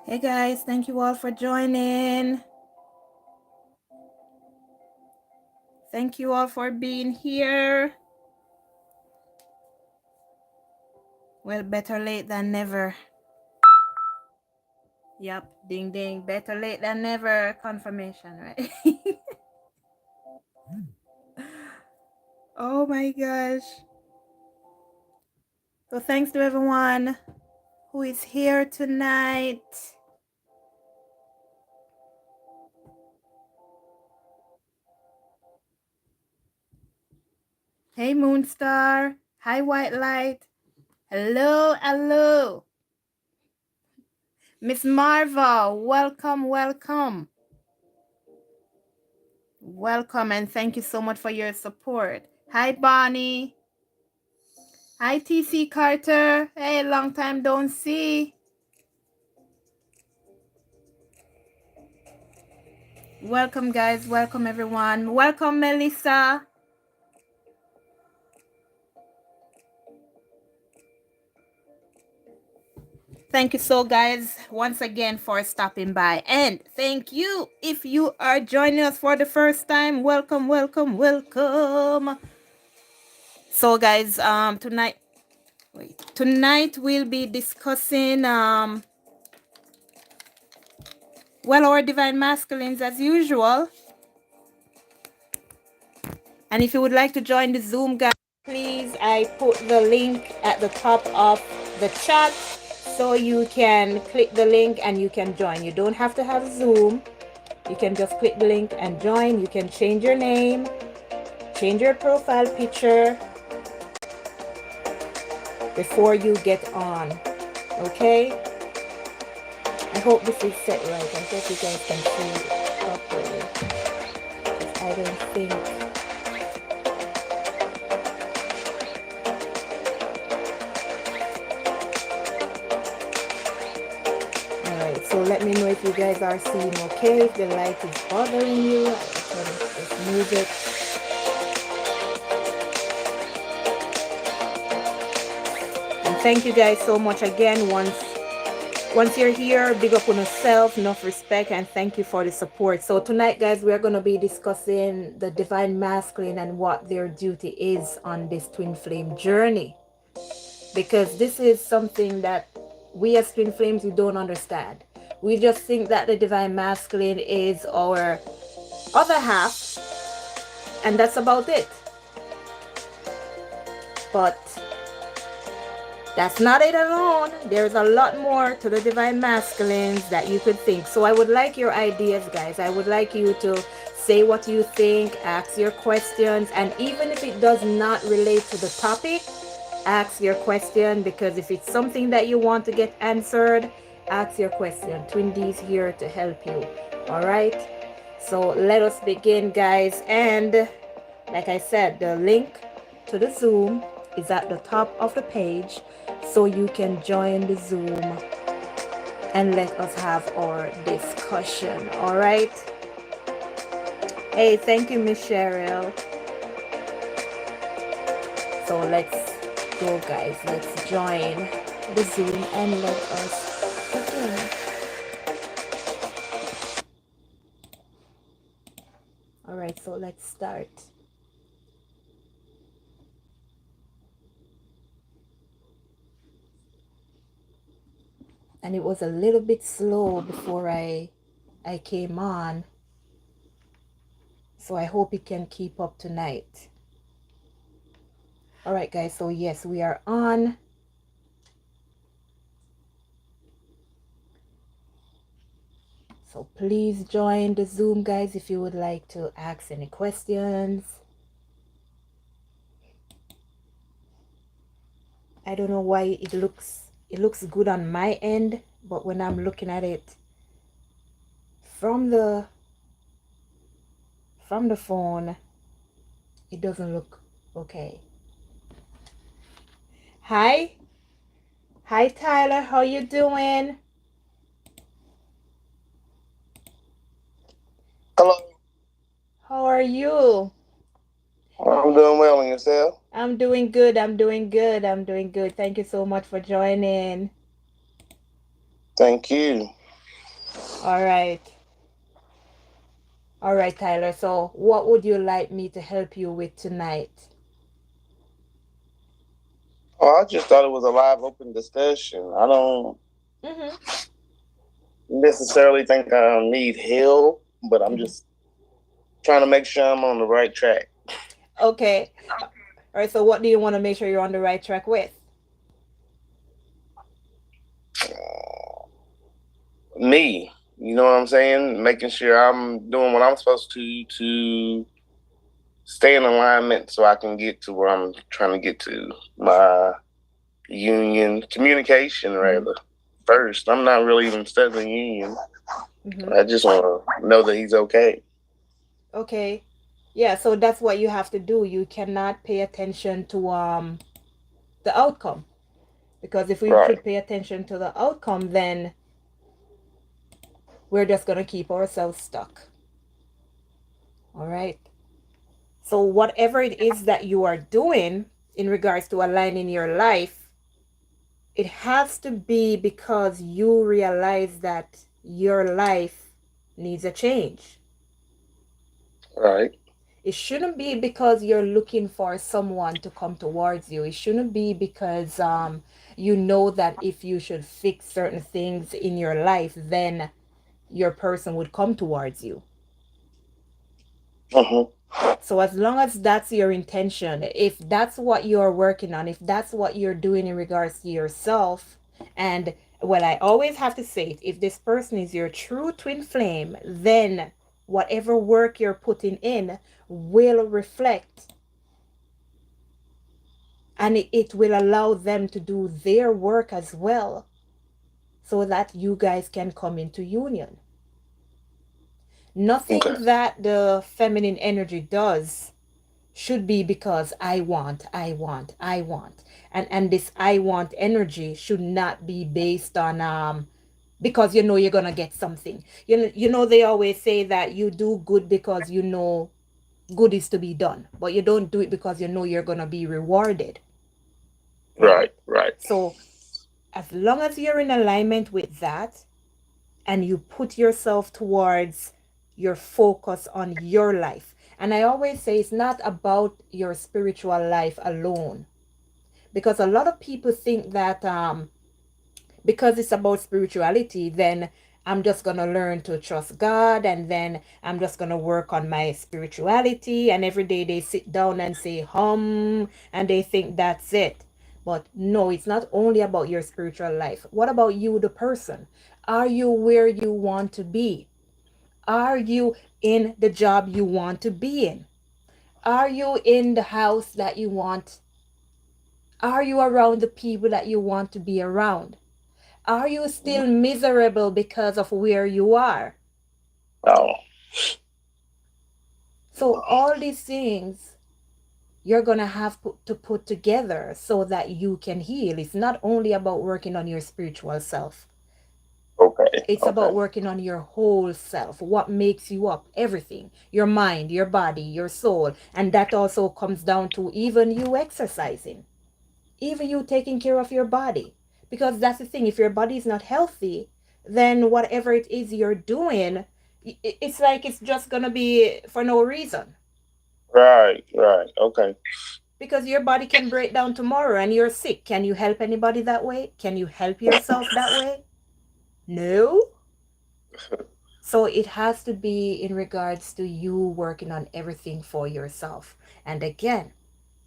Hey guys, thank you all for joining. Thank you all for being here. Well, better late than never. Yep, ding ding, better late than never confirmation, right? Oh my gosh. So thanks to everyone who is here tonight. Hey Moonstar. Hi White Light. Hello, hello. Miss Marva, welcome, welcome. Welcome and thank you so much for your support. Hi Bonnie. Hi TC Carter. Hey, long time don't see. Welcome guys, welcome everyone. Welcome Melissa. Thank you so guys once again for stopping by, and thank you if you are joining us for the first time. Welcome, welcome, welcome. So guys, tonight we'll be discussing well, our divine masculines as usual. And if you would like to join the Zoom guys, please, I put the link at the top of the chat so you can click the link and you can join. You don't have to have Zoom. You can just click the link and join. You can change your name, change your profile picture before you get on. Okay? I hope this is set right. I hope you guys can see it properly. I don't think. Alright, so let me know if you guys are seeing okay. If the light is bothering you, I can just move it. And thank you guys so much again. Once you're here, big up on yourself, enough respect, and thank you for the support. So tonight, guys, we're going to be discussing the divine masculine and what their duty is on this twin flame journey. Because this is something that we as twin flames, we don't understand. We just think that the divine masculine is our other half, and that's about it. But that's not it alone. There's a lot more to the divine masculines that you could think. So I would like your ideas, guys. I would like you to say what you think, ask your questions, and even if it does not relate to the topic, ask your question, because if it's something that you want to get answered, ask your question. Twin D is here to help you. All right? So let us begin, guys. And like I said, the link to the Zoom is at the top of the page, so you can join the Zoom and let us have our discussion. All right? Hey, thank you, Miss Cheryl. So let's go, guys. Let's join the Zoom and let us begin. All right, so let's start. And it was a little bit slow before I came on, so I hope it can keep up tonight. All right, guys, so yes, we are on. So please join the Zoom, guys, if you would like to ask any questions. I don't know why it looks good on my end, but when I'm looking at it from the phone, it doesn't look okay. Hi Tyler, how you doing? Hello. How are you? I'm doing well, and yourself? I'm doing good. I'm doing good. Thank you so much for joining. Thank you. All right. All right, Tyler. So, what would you like me to help you with tonight? Oh, I just thought it was a live, open discussion. I don't Mm-hmm. necessarily think I need help, but I'm Mm-hmm. just trying to make sure I'm on the right track. Okay. All right. So, what do you want to make sure you're on the right track with? Me, you know what I'm saying? Making sure I'm doing what I'm supposed to stay in alignment so I can get to where I'm trying to get to. My union communication, Mm-hmm. rather. First, I'm not really even studying union. Mm-hmm. I just want to know that he's okay. Okay. Yeah. So that's what you have to do. You cannot pay attention to the outcome, because if we Right. should pay attention to the outcome, then we're just gonna keep ourselves stuck. All right. So whatever it is that you are doing in regards to aligning your life, it has to be because you realize that your life needs a change. Right. It shouldn't be because you're looking for someone to come towards you. It shouldn't be because you know that if you should fix certain things in your life, then your person would come towards you. Uh-huh. So as long as that's your intention, if that's what you're working on, if that's what you're doing in regards to yourself, and well, I always have to say it, if this person is your true twin flame, then whatever work you're putting in will reflect, and it will allow them to do their work as well, so that you guys can come into union. Okay. Nothing that the feminine energy does should be because I want. And this I want energy should not be based on because you know you're gonna get something. You know they always say that you do good because you know good is to be done, but you don't do it because you know you're gonna be rewarded, right? Right. Right. So as long as you're in alignment with that, and you put yourself towards your focus on your life. And I always say it's not about your spiritual life alone, because a lot of people think that because it's about spirituality, then I'm just going to learn to trust God, and then I'm just going to work on my spirituality, and every day they sit down and say and they think that's it. But no, it's not only about your spiritual life. What about you, the person? Are you where you want to be? Are you in the job you want to be in? Are you in the house that you want? Are you around the people that you want to be around? Are you still miserable because of where you are? Oh. So all these things you're going to have to put together so that you can heal. It's not only about working on your spiritual self. Okay. It's Okay. about working on your whole self, what makes you up, everything, your mind, your body, your soul. And that also comes down to even you exercising, even you taking care of your body. Because that's the thing, if your body is not healthy, then whatever it is you're doing, it's like it's just going to be for no reason. Right. Right. Okay. Because your body can break down tomorrow and you're sick. Can you help anybody that way? Can you help yourself that way? No. So it has to be in regards to you working on everything for yourself. And again,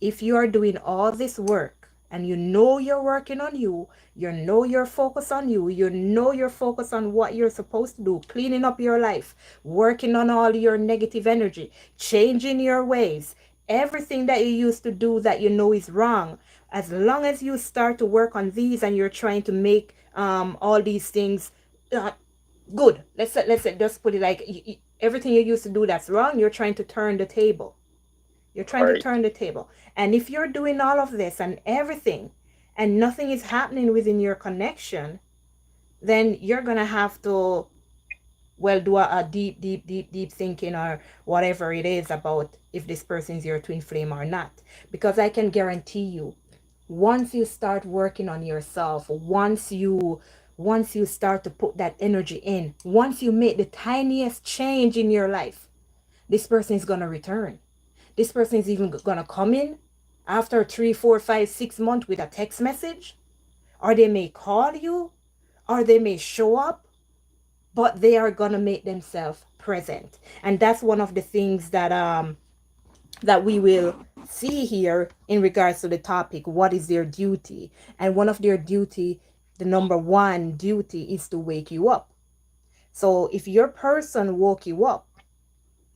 if you are doing all this work and you know you're working on you know you're focused on you know you're focused on what you're supposed to do, cleaning up your life, working on all your negative energy, changing your ways, everything that you used to do that you know is wrong. As long as you start to work on these and you're trying to make all these things uh, good, let's say just put it like everything you used to do that's wrong, you're trying to turn the table. You're trying to Right. turn the table. And if you're doing all of this and everything, and nothing is happening within your connection, then you're going to have to, well, do a deep, deep, deep, deep thinking or whatever it is about if this person is your twin flame or not. Because I can guarantee you, once you start working on yourself, once you once you start to put that energy in, once you make the tiniest change in your life, this person is going to return. This person is even going to come in after 3, 4, 5, 6 months with a text message, or they may call you, or they may show up, but they are going to make themselves present. And that's one of the things that we will see here in regards to the topic, what is their duty? And one of their duty, the number one duty, is to wake you up. So if your person woke you up,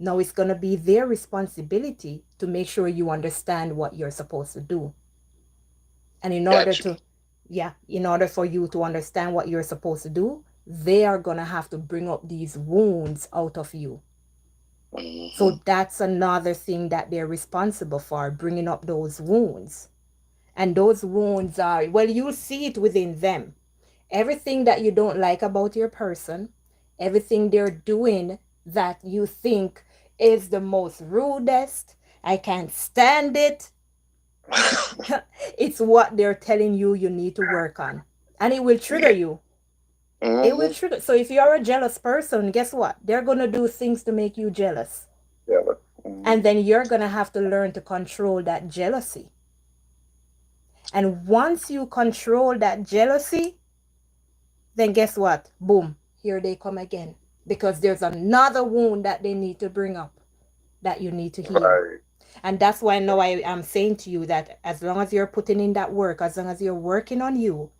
now it's going to be their responsibility to make sure you understand what you're supposed to do. And in order Gotcha. to, yeah, in order for you to understand what you're supposed to do, they are going to have to bring up these wounds out of you. Mm-hmm. So that's another thing that they're responsible for, bringing up those wounds. And those wounds are, well, you'll see it within them. Everything that you don't like about your person, everything they're doing that you think is the most rudest, I can't stand it, it's what they're telling you you need to work on. And it will trigger Yeah. you. It will Mm-hmm. trigger. So if you're a jealous person, guess what? They're going to do things to make you jealous. Yeah. Mm-hmm. And then you're going to have to learn to control that jealousy. And once you control that jealousy, then guess what? Boom, here they come again. Because there's another wound that they need to bring up that you need to heal. Right. And that's why now I am saying to you that as long as you're putting in that work, as long as you're working on you,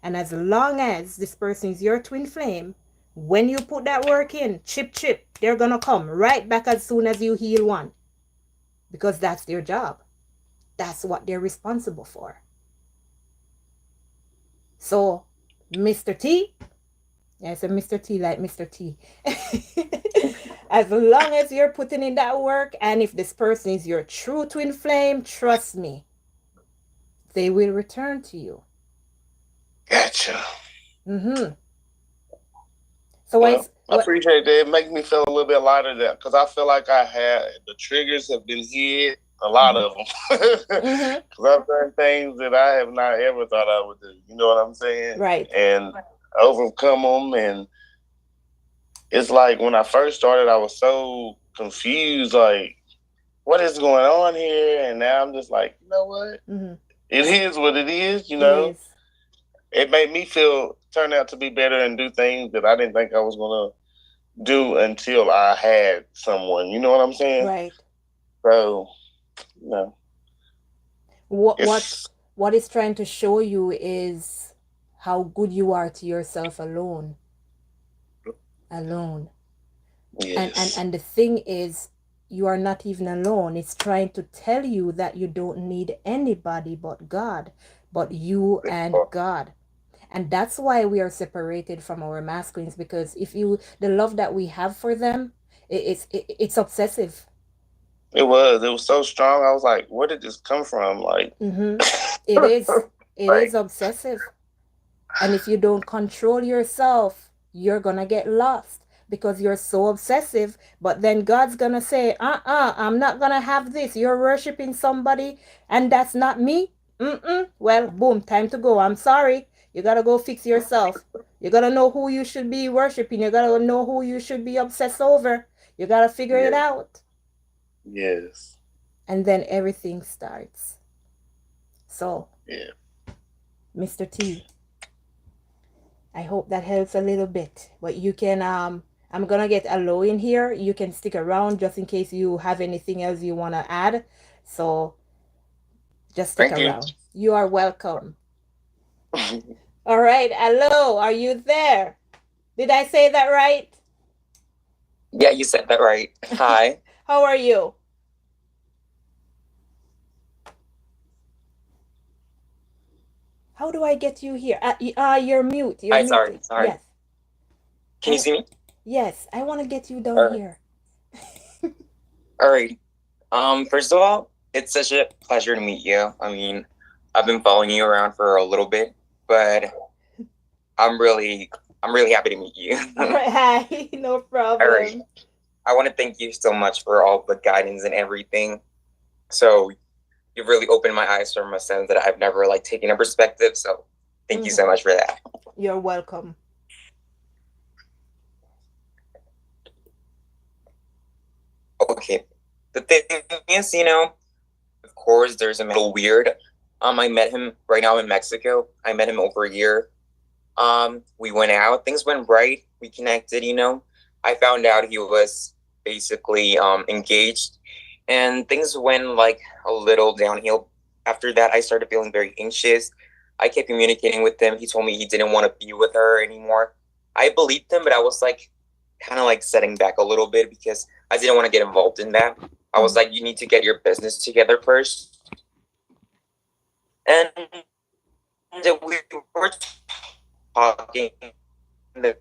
and as long as this person is your twin flame, when you put that work in, chip, chip, they're going to come right back as soon as you heal one. Because that's their job. That's what they're responsible for. So, Mr. T, yeah, I said Mr. T like Mr. T. As long as you're putting in that work, and if this person is your true twin flame, trust me, they will return to you. Gotcha. Mm-hmm. So Well, I appreciate that. It makes me feel a little bit lighter there because I feel like I had the triggers have been hit, a lot mm-hmm. of them. Because I've done things that I have not ever thought I would do. You know what I'm saying? Right. And overcome them. And it's like when I first started, I was so confused. Like, what is going on here? And now I'm just like, you know what? Mm-hmm. It is what it is. You It know, is. it made me feel turn out to be better and do things that I didn't think I was gonna do until I had someone. You know what I'm saying? Right. So, you know, What what it's what is trying to show you is how good you are to yourself alone. Alone. And and yes. and the thing is, you are not even alone. It's trying to tell you that you don't need anybody but God, but you and God. And that's why we are separated from our masculines, because if you, the love that we have for them, it's obsessive. It was so strong. I was like, where did this come from? Like, Mm-hmm. It is. It is like obsessive. And if you don't control yourself, you're gonna get lost because you're so obsessive. But then God's gonna say, I'm not gonna have this. You're worshiping somebody and that's not me. Mm-mm. Well, boom, time to go. I'm sorry. You gotta go fix yourself. You gotta know who you should be worshiping. You gotta know who you should be obsessed over. You gotta figure it yeah, out. yes, And then everything starts. So, yeah. Mr. T, I hope that helps a little bit. But you can I'm gonna get a low in here. You can stick around just in case you have anything else you wanna add. So just stick Thank you. around. You are welcome. All right, hello, are you there? Did I say that right? Yeah, you said that right. Hi. How are you? How do I get you here? You're mute. You're Hi, sorry, muted. sorry. Yes. Can you see me? Yes, I want to get you down All here. right. First of all, it's such a pleasure to meet you. I mean, I've been following you around for a little bit, but I'm really happy to meet you. All right, hi, no problem. All right. I want to thank you so much for all the guidance and everything. So you've really opened my eyes from a sense that I've never like taken a perspective. So thank you so much for that. You're welcome. Okay. The thing is, of course, there's a little weird. I met him right now in Mexico. I met him over a year. We went out. Things went right. We connected. I found out he was basically engaged, and things went like a little downhill. After that, I started feeling very anxious. I kept communicating with him. He told me he didn't want to be with her anymore. I believed him, but I was like, kind of like setting back a little bit because I didn't want to get involved in that. I was like, you need to get your business together first. And we were talking, and I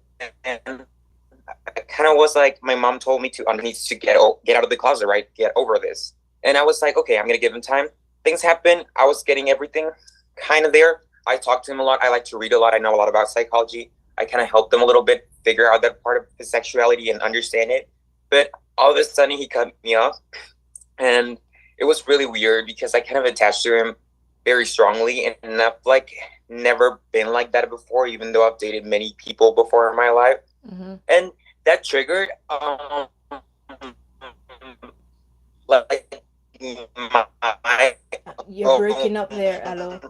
kind of was like, my mom told me to needs to get out of the closet, right? Get over this. And I was like, okay, I'm gonna give him time. Things happen. I was getting everything kind of there. I talked to him a lot. I like to read a lot. I know a lot about psychology. I kind of helped him a little bit figure out that part of his sexuality and understand it. But all of a sudden, he cut me off, and it was really weird because I kind of attached to him very strongly, and I've like never been like that before, even though I've dated many people before in my life. Mm-hmm. And that triggered like my You're breaking up there, hello.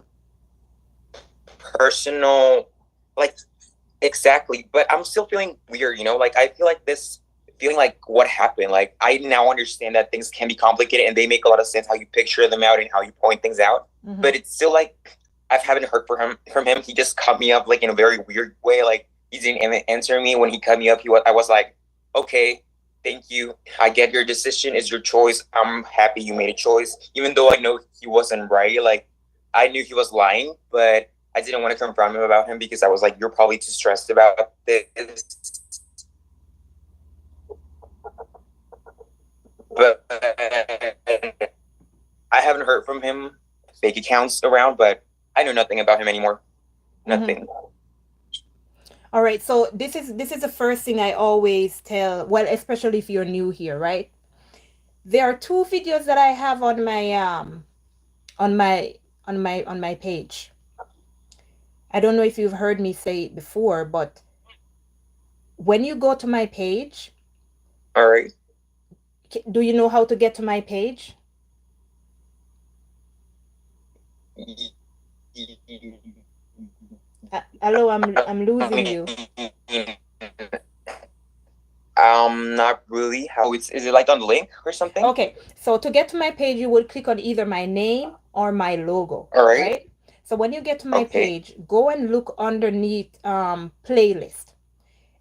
personal, like, exactly. But I'm still feeling weird, like I feel like this feeling like what happened. Like I now understand that things can be complicated and they make a lot of sense how you picture them out and how you point things out. Mm-hmm. But it's still like I haven't heard from him. He just cut me up like in a very weird way. Like he didn't answer me when he cut me up. I was like, okay, thank you. I get your decision. It's your choice. I'm happy you made a choice, even though I know he wasn't right. Like I knew he was lying, but I didn't want to confront him about him because I was like, you're probably too stressed about this. But I haven't heard from him. Fake accounts around, but I know nothing about him anymore. Nothing. Mm-hmm. All right, so this is the first thing I always tell, well, especially if you're new here, right? There are two videos that I have on my on my page. I don't know if you've heard me say it before, but when you go to my page, all right. Do you know how to get to my page? Hello, I'm losing you. Not really. How is it like on the link or something? Okay, so to get to my page, you will click on either my name or my logo. All right. So when you get to my page, go and look underneath playlist.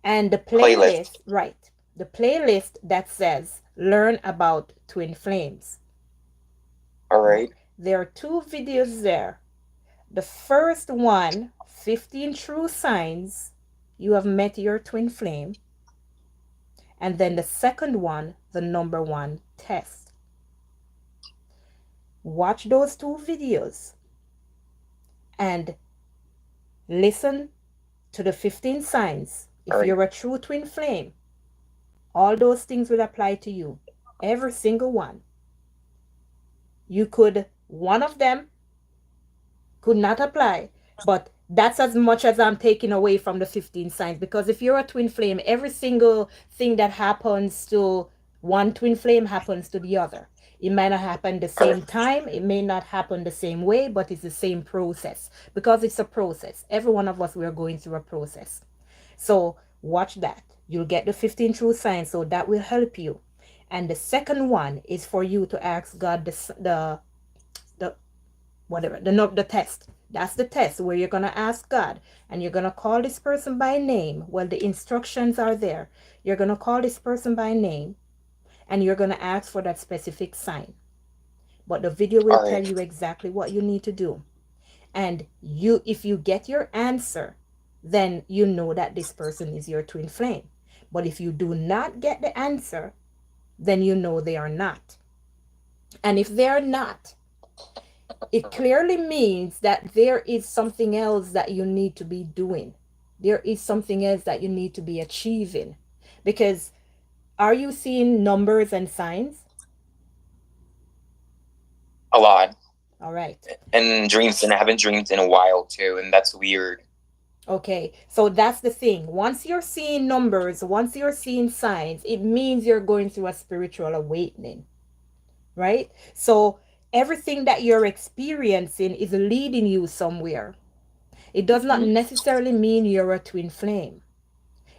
And the playlist, right? The playlist that says learn about twin flames. All right. There are two videos there. The first one, 15 true signs you have met your twin flame. And then the second one, the number one test. Watch those two videos and listen to the 15 signs. If you're a true twin flame, all those things will apply to you. Every single one. One of them could not apply, but that's as much as I'm taking away from the 15 signs, because if you're a twin flame, every single thing that happens to one twin flame happens to the other. It might not happen the same time, it may not happen the same way, but it's the same process, because it's a process. Every one of us, we're going through a process. So watch that. You'll get the 15 true signs, so that will help you. And the second one is for you to ask God the test. That's the test where you're going to ask God and you're going to call this person by name. Well, the instructions are there. You're going to call this person by name and you're going to ask for that specific sign. But the video will tell you exactly what you need to do. And if you get your answer, then you know that this person is your twin flame. But if you do not get the answer, then you know they are not. And if they are not, it clearly means that there is something else that you need to be doing. There is something else that you need to be achieving. Because are you seeing numbers and signs? A lot. All right. And dreams, and I haven't dreamed in a while too, and that's weird. Okay, so that's the thing. Once you're seeing numbers, once you're seeing signs, it means you're going through a spiritual awakening, right? So everything that you're experiencing is leading you somewhere. It does not Mhm. necessarily mean you're a twin flame.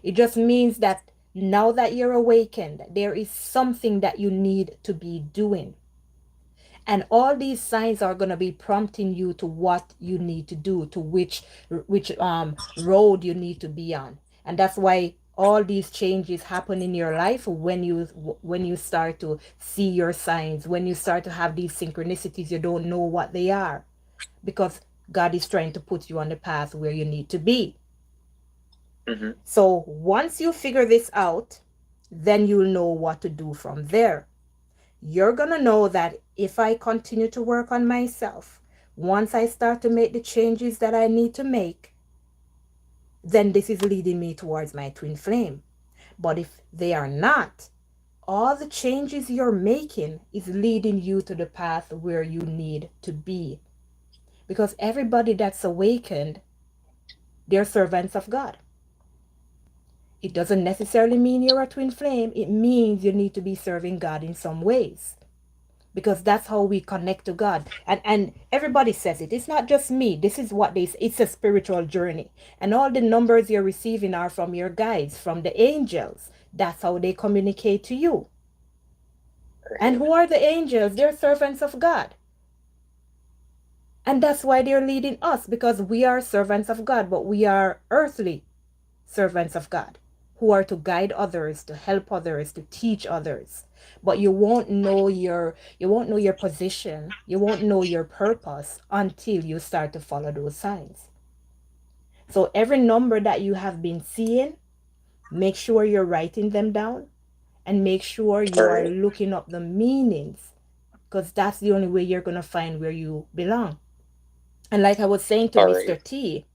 It just means that now that you're awakened, there is something that you need to be doing. And all these signs are going to be prompting you to what you need to do, to which road you need to be on. And that's why all these changes happen in your life when you start to see your signs, when you start to have these synchronicities, you don't know what they are, because God is trying to put you on the path where you need to be. Mhm. So once you figure this out, then you'll know what to do from there. You're going to know that if I continue to work on myself, once I start to make the changes that I need to make, then this is leading me towards my twin flame. But if they are not, all the changes you're making is leading you to the path where you need to be. Because everybody that's awakened, they're servants of God. It doesn't necessarily mean you're a twin flame. It means you need to be serving God in some ways, because that's how we connect to God. And everybody says it. It's not just me. This is what they say. It's a spiritual journey. And all the numbers you're receiving are from your guides, from the angels. That's how they communicate to you. And Right. who are the angels? They're servants of God. And that's why they're leading us, because we are servants of God, but we are earthly servants of God who are to guide others, to help others, to teach others. But you won't know your position, you won't know your purpose until you start to follow those signs. So every number that you have been seeing, make sure you're writing them down, and make sure All you are right. looking up the meanings, because that's the only way you're going to find where you belong. And like I was saying to All Mr. right. T,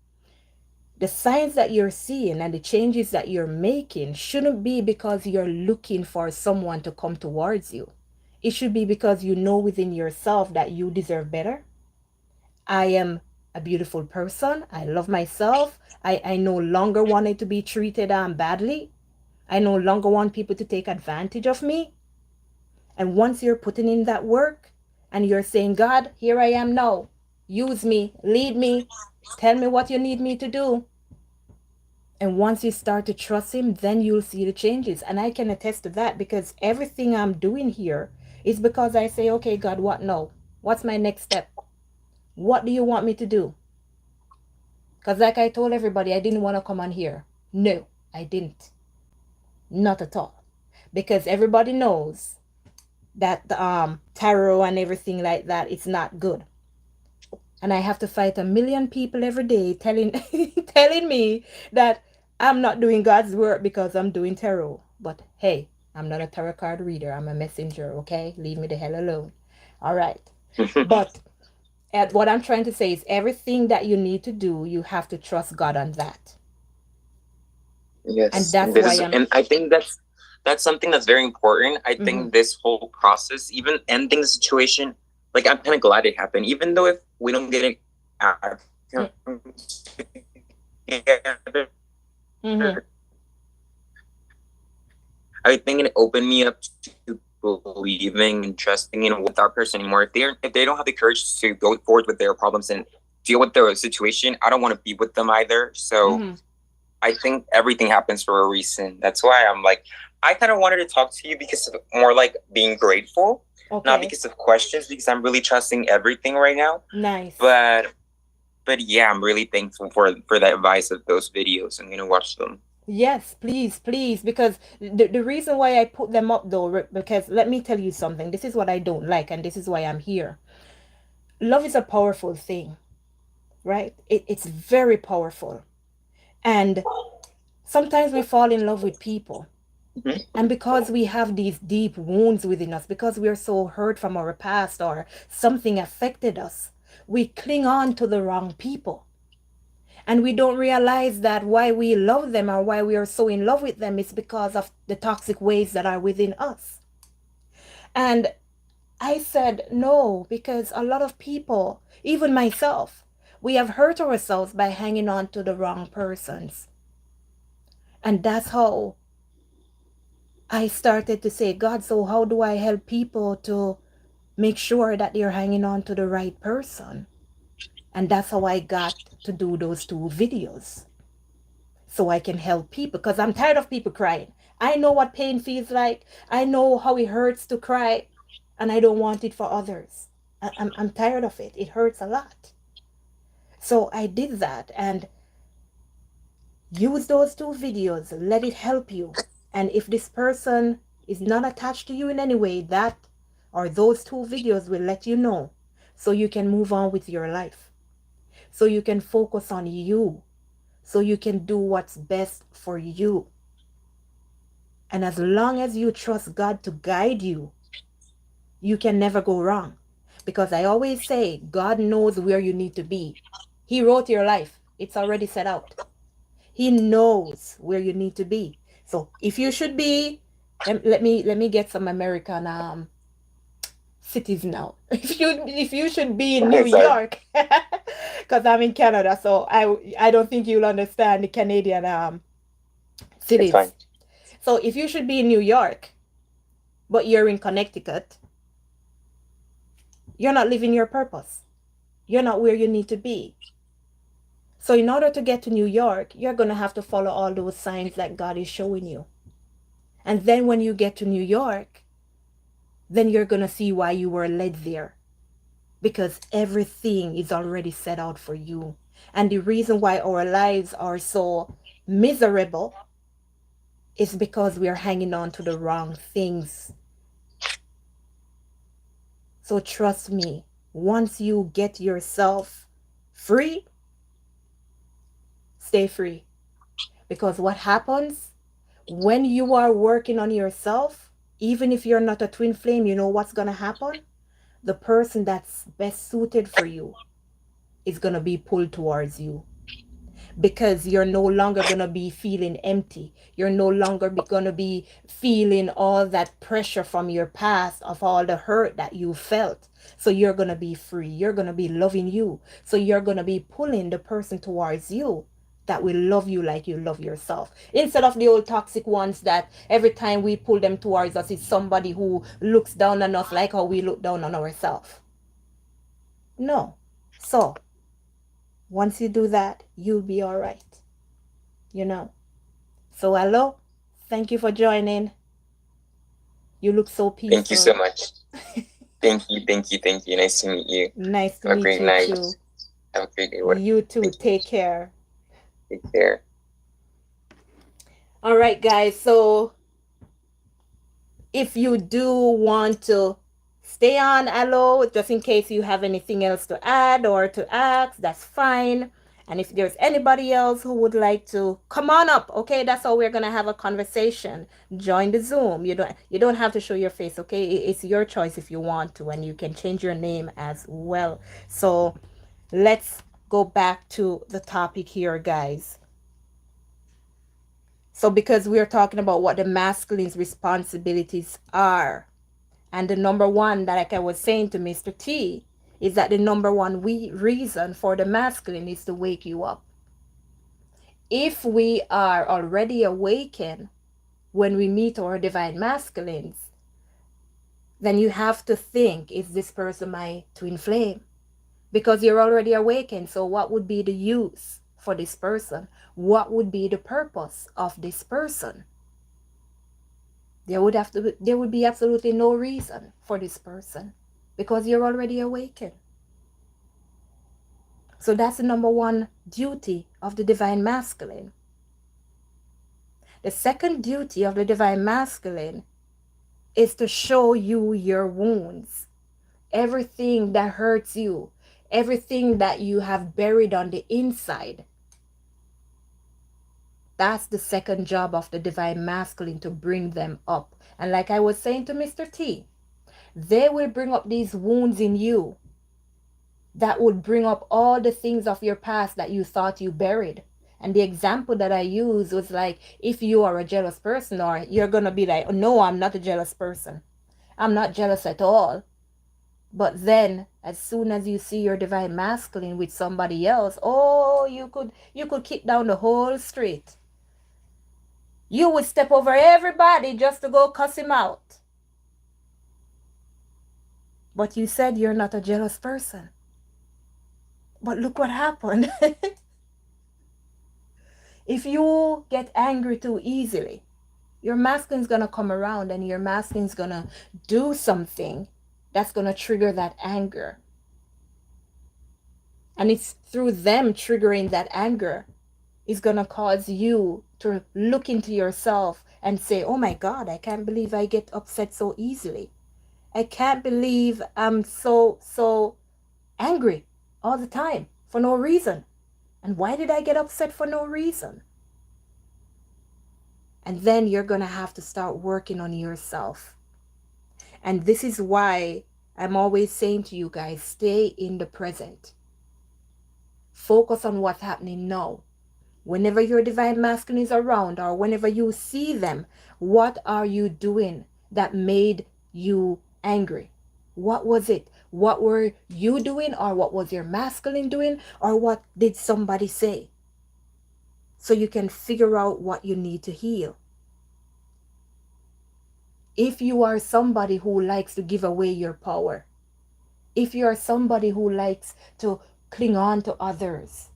the signs that you're seeing and the changes that you're making shouldn't be because you're looking for someone to come towards you. It should be because you know within yourself that you deserve better. I am a beautiful person. I love myself. I no longer wanted to be treated badly. I no longer want people to take advantage of me. And once you're putting in that work and you're saying, God, here I am now. Use me, lead me, tell me what you need me to do. And once you start to trust him, then you'll see the changes. And I can attest to that, because everything I'm doing here is because I say, okay, God, what now? What's my next step? What do you want me to do? Because, like I told everybody, I didn't want to come on here. No, I didn't. Not at all. Because everybody knows that the tarot and everything like that, it's not good. And I have to fight a million people every day telling telling me that I'm not doing God's work because I'm doing tarot. But hey, I'm not a tarot card reader. I'm a messenger, okay? Leave me the hell alone. All right. But what I'm trying to say is everything that you need to do, you have to trust God on that. And Yes, that's this why is, I'm and I think that's something that's very important. I mm-hmm, think this whole process, even ending the situation, like I'm kind of glad it happened, even though if we don't get it together, mm-hmm, I think it opened me up to believing and trusting in with our person anymore. If they don't have the courage to go forward with their problems and deal with their situation, I don't want to be with them either. So mm-hmm. I think everything happens for a reason. That's why I'm like, I kind of wanted to talk to you because of more like being grateful, not Okay. because of questions, because I'm really trusting everything right now. Nice. But yeah, I'm really thankful for the advice of those videos. I'm gonna watch them. Yes, please, please, because the reason why I put them up though, because let me tell you something. This is what I don't like, and this is why I'm here. Love is a powerful thing, right? It's very powerful. And sometimes we fall in love with people. Mm-hmm. And because we have these deep wounds within us, because we are so hurt from our past or something affected us, we cling on to the wrong people. And we don't realize that why we love them or why we are so in love with them is because of the toxic ways that are within us. And I said no, because a lot of people, even myself, We have hurt ourselves by hanging on to the wrong persons. And that's how I started to say, God, so how do I help people to make sure that they're hanging on to the right person? And that's how I got to do those 2 videos. So I can help people, because I'm tired of people crying. I know what pain feels like. I know how it hurts to cry, and I don't want it for others. I'm tired of it. It hurts a lot. So I did that, and use those 2 videos. Let it help you. And if this person is not attached to you in any way, that or those 2 videos will let you know, so you can move on with your life. So you can focus on you. So you can do what's best for you. And as long as you trust God to guide you, you can never go wrong. Because I always say, God knows where you need to be. He wrote your life. It's already set out. He knows where you need to be. So if you should be, let me get some American cities now. If you should be in New York, because I'm in Canada, so I don't think you'll understand the Canadian cities. So if you should be in New York, but you're in Connecticut, you're not living your purpose. You're not where you need to be. So in order to get to New York, you're going to have to follow all those signs that God is showing you. And then when you get to New York, then you're going to see why you were led there. Because everything is already set out for you. And the reason why our lives are so miserable is because we are hanging on to the wrong things. So trust me, once you get yourself free, stay free. Because what happens when you are working on yourself, even if you're not a twin flame, you know what's going to happen? The person that's best suited for you is going to be pulled towards you. Because you're no longer going to be feeling empty. You're no longer going to be feeling all that pressure from your past of all the hurt that you felt. So you're going to be free. You're going to be loving you. So you're going to be pulling the person towards you that will love you like you love yourself. Instead of the old toxic ones that every time we pull them towards us, it's somebody who looks down on us like how we look down on ourselves. No. So once you do that, you'll be all right. You know. So hello. Thank you for joining. You look so peaceful. Thank you so much. Thank you. Nice to meet you. Nice to meet you too. Have a great day. You too. Take care. Take care. All right, guys. So if you do want to stay on, hello, just in case you have anything else to add or to ask, that's fine. And if there's anybody else who would like to come on up, okay, that's how we're gonna have a conversation. Join the Zoom. You don't have to show your face, okay? It's your choice if you want to, and you can change your name as well. So let's go back to the topic here, guys. So because we're talking about what the masculine's responsibilities are, and the number one that, like I was saying to Mr. T, is that the number one reason for the masculine is to wake you up. If we are already awakened when we meet our divine masculines, then you have to think, is this person my twin flame? Because you're already awakened. So what would be the use for this person? What would be the purpose of this person? There would be absolutely no reason for this person, because you're already awakened. So that's the number one duty of the divine masculine. The second duty of the divine masculine is to show you your wounds, everything that hurts you, everything that you have buried on the inside. That's the second job of the divine masculine, to bring them up. And like I was saying to Mr. T, they will bring up these wounds in you that would bring up all the things of your past that you thought you buried. And the example that I used was like, if you are a jealous person, or you're going to be like, oh, no, I'm not a jealous person. I'm not jealous at all. But then as soon as you see your divine masculine with somebody else, oh, you could kick down the whole street. You would step over everybody just to go cuss him out. But you said you're not a jealous person. But look what happened. If you get angry too easily, your masculine's gonna come around and your masculine's gonna do something that's gonna trigger that anger. And it's through them triggering that anger is gonna cause you to look into yourself and say, oh my God, I can't believe I get upset so easily. I can't believe I'm so angry all the time for no reason. And why did I get upset for no reason? And then you're going to have to start working on yourself. And this is why I'm always saying to you guys, stay in the present. Focus on what's happening now. Whenever your divine masculine is around or whenever you see them, what are you doing that made you angry? What was it? What were you doing, or what was your masculine doing, or what did somebody say? So you can figure out what you need to heal. If you are somebody who likes to give away your power, if you are somebody who likes to cling on to others,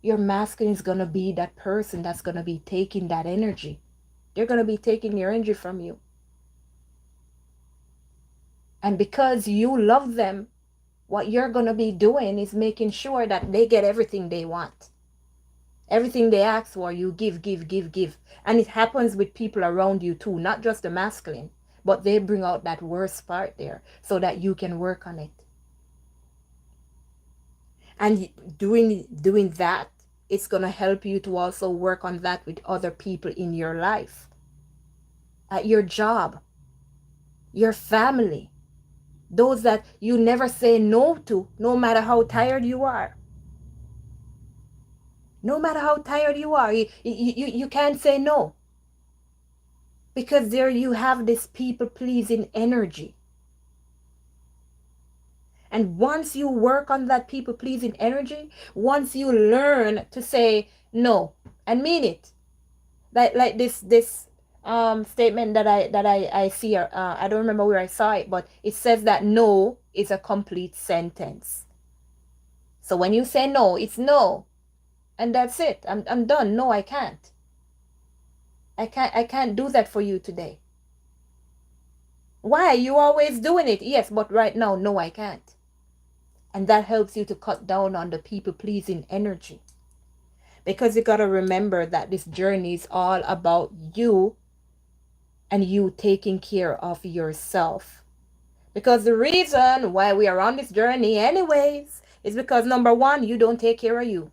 your masculine is going to be that person that's going to be taking that energy. They're going to be taking your energy from you. And because you love them, what you're going to be doing is making sure that they get everything they want. Everything they ask for, you give, give, give, give. And it happens with people around you too, not just the masculine, but they bring out that worst part there so that you can work on it. And doing that, it's going to help you to also work on that with other people in your life, at your job, your family, those that you never say no to, no matter how tired you are. No matter how tired you are, you can't say no. Because there you have this people-pleasing energy. And once you work on that people-pleasing energy, once you learn to say no and mean it, like this statement that I see, I don't remember where I saw it, but it says that no is a complete sentence. So when you say no, it's no, and that's it. I'm done. No, I can't. I can't do that for you today. Why? You always doing it. Yes, but right now, no, I can't. And that helps you to cut down on the people-pleasing energy. Because you got to remember that this journey is all about you and you taking care of yourself. Because the reason why we are on this journey anyways is because number one, you don't take care of you.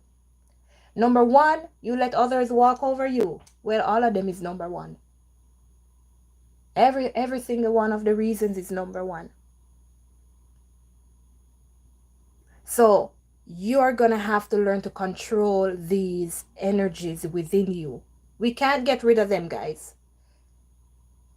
Number one, you let others walk over you. Well, all of them is number one. Every single one of the reasons is number one. So you are going to have to learn to control these energies within you. We can't get rid of them, guys.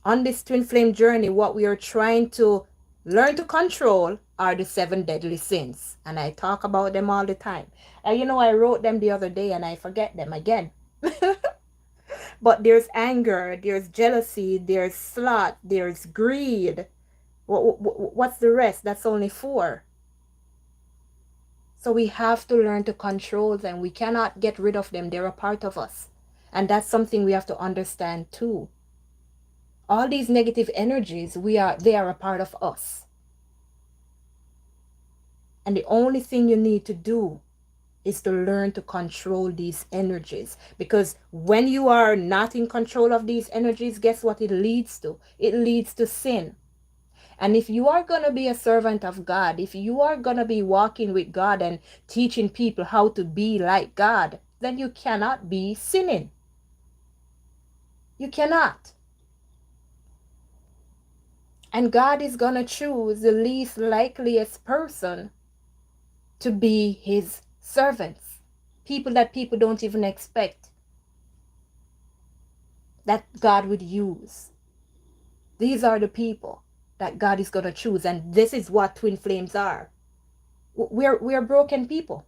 On this twin flame journey, what we are trying to learn to control are the 7 deadly sins. And I talk about them all the time. And I wrote them the other day and I forget them again. But there's anger, there's jealousy, there's sloth, there's greed. What's the rest? That's only 4. So we have to learn to control them. We cannot get rid of them. They're a part of us. And that's something we have to understand too. All these negative energies, they are a part of us. And the only thing you need to do is to learn to control these energies. Because when you are not in control of these energies, guess what it leads to? It leads to sin. And if you are going to be a servant of God, if you are going to be walking with God and teaching people how to be like God, then you cannot be sinning. You cannot. And God is going to choose the least likeliest person to be his servants. People that people don't even expect that God would use. These are the people. that God is going to choose. And this is what twin flames are. We're broken people.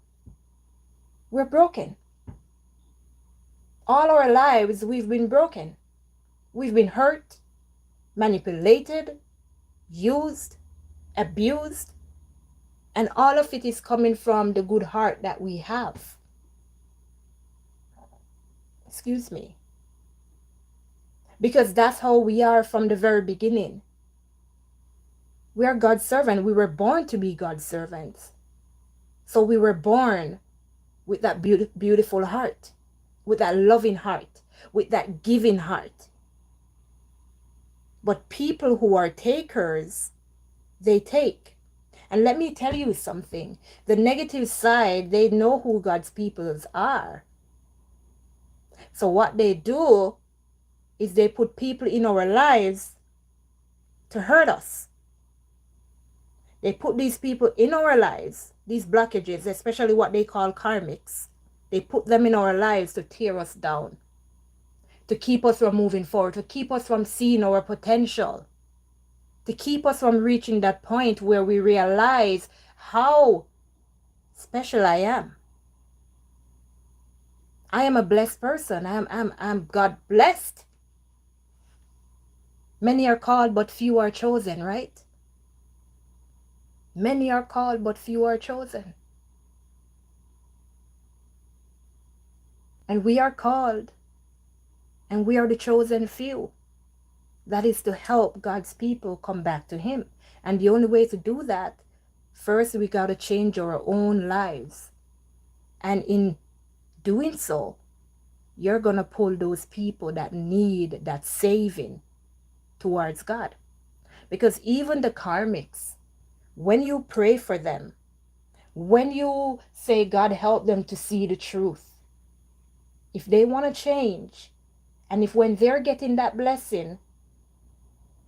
We're broken. All our lives, we've been broken. We've been hurt, manipulated, used, abused, and all of it is coming from the good heart that we have. Excuse me. Because that's how we are from the very beginning. We are God's servant. We were born to be God's servants. So we were born with that beautiful heart, with that loving heart, with that giving heart. But people who are takers, they take. And let me tell you something. The negative side, they know who God's peoples are. So what they do is they put people in our lives to hurt us. They put these people in our lives, these blockages, especially what they call karmics. They put them in our lives to tear us down, to keep us from moving forward, to keep us from seeing our potential, to keep us from reaching that point where we realize how special I am. I am a blessed person. I'm God blessed. Many are called, but few are chosen, right? Many are called, but few are chosen. And we are called, and we are the chosen few. That is to help God's people come back to Him. And the only way to do that, first we got to change our own lives. And in doing so, you're going to pull those people that need that saving towards God. Because even the karmics, when you pray for them, when you say, God, help them to see the truth, if they want to change, and if when they're getting that blessing,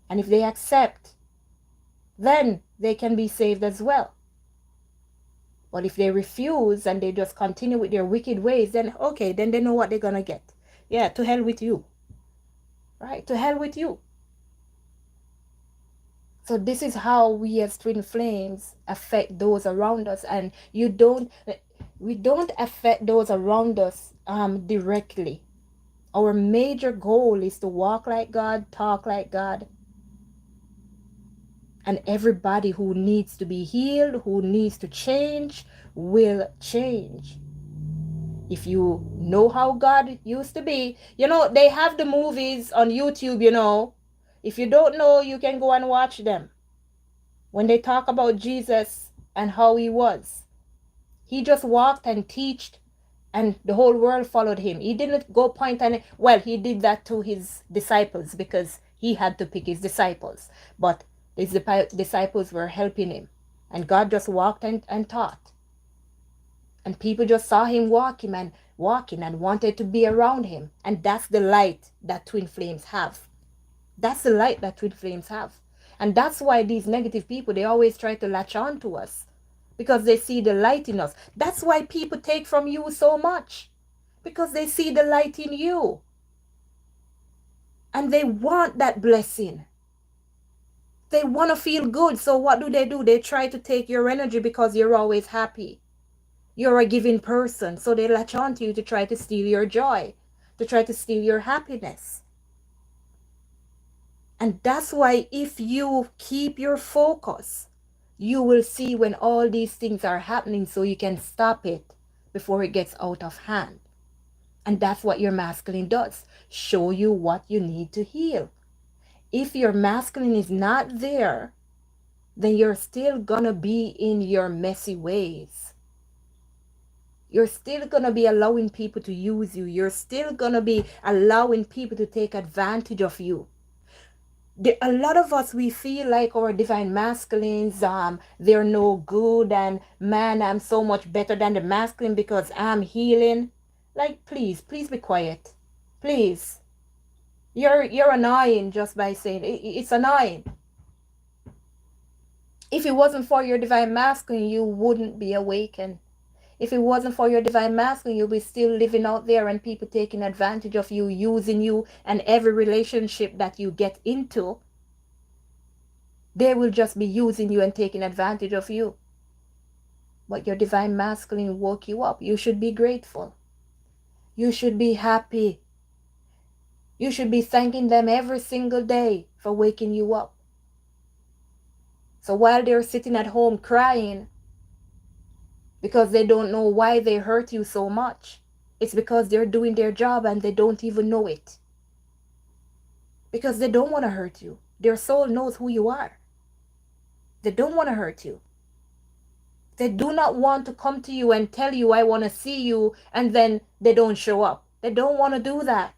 and if they accept, then they can be saved as well. But if they refuse and they just continue with their wicked ways, then okay, then they know what they're going to get. Yeah, to hell with you. Right? To hell with you. So this is how we as twin flames affect those around us. And we don't affect those around us directly. Our major goal is to walk like God, talk like God. And everybody who needs to be healed, who needs to change, will change. If you know how God used to be, they have the movies on YouTube, If you don't know, you can go and watch them. When they talk about Jesus and how he was, he just walked and taught, and the whole world followed him. He didn't go point and, well, he did that to his disciples because he had to pick his disciples. But his disciples were helping him. And God just walked and taught. And people just saw him walking and wanted to be around him. And that's the light that twin flames have. That's the light that twin flames have. And that's why these negative people, they always try to latch on to us. Because they see the light in us. That's why people take from you so much. Because they see the light in you. And they want that blessing. They want to feel good. So what do? They try to take your energy because you're always happy. You're a giving person. So they latch on to you to try to steal your joy. To try to steal your happiness. And that's why if you keep your focus, you will see when all these things are happening so you can stop it before it gets out of hand. And that's what your masculine does. Show you what you need to heal. If your masculine is not there, then you're still gonna be in your messy ways. You're still gonna be allowing people to use you. You're still gonna be allowing people to take advantage of you. A lot of us, we feel like our divine masculines, they're no good, and man, I'm so much better than the masculine because I'm healing. Like, please be quiet. Please. You're annoying just by saying it's annoying. If it wasn't for your divine masculine, you wouldn't be awakened. If it wasn't for your divine masculine, you'll be still living out there and people taking advantage of you, using you, and every relationship that you get into, They will just be using you and taking advantage of you. But your divine masculine woke you up. You should be grateful. You should be happy. You should be thanking them every single day for waking you up. So while they're sitting at home crying because they don't know why they hurt you so much, it's because they're doing their job and they don't even know it. Because they don't want to hurt you. Their soul knows who you are. They don't want to hurt you. They do not want to come to you and tell you, I want to see you, and then they don't show up. They don't want to do that.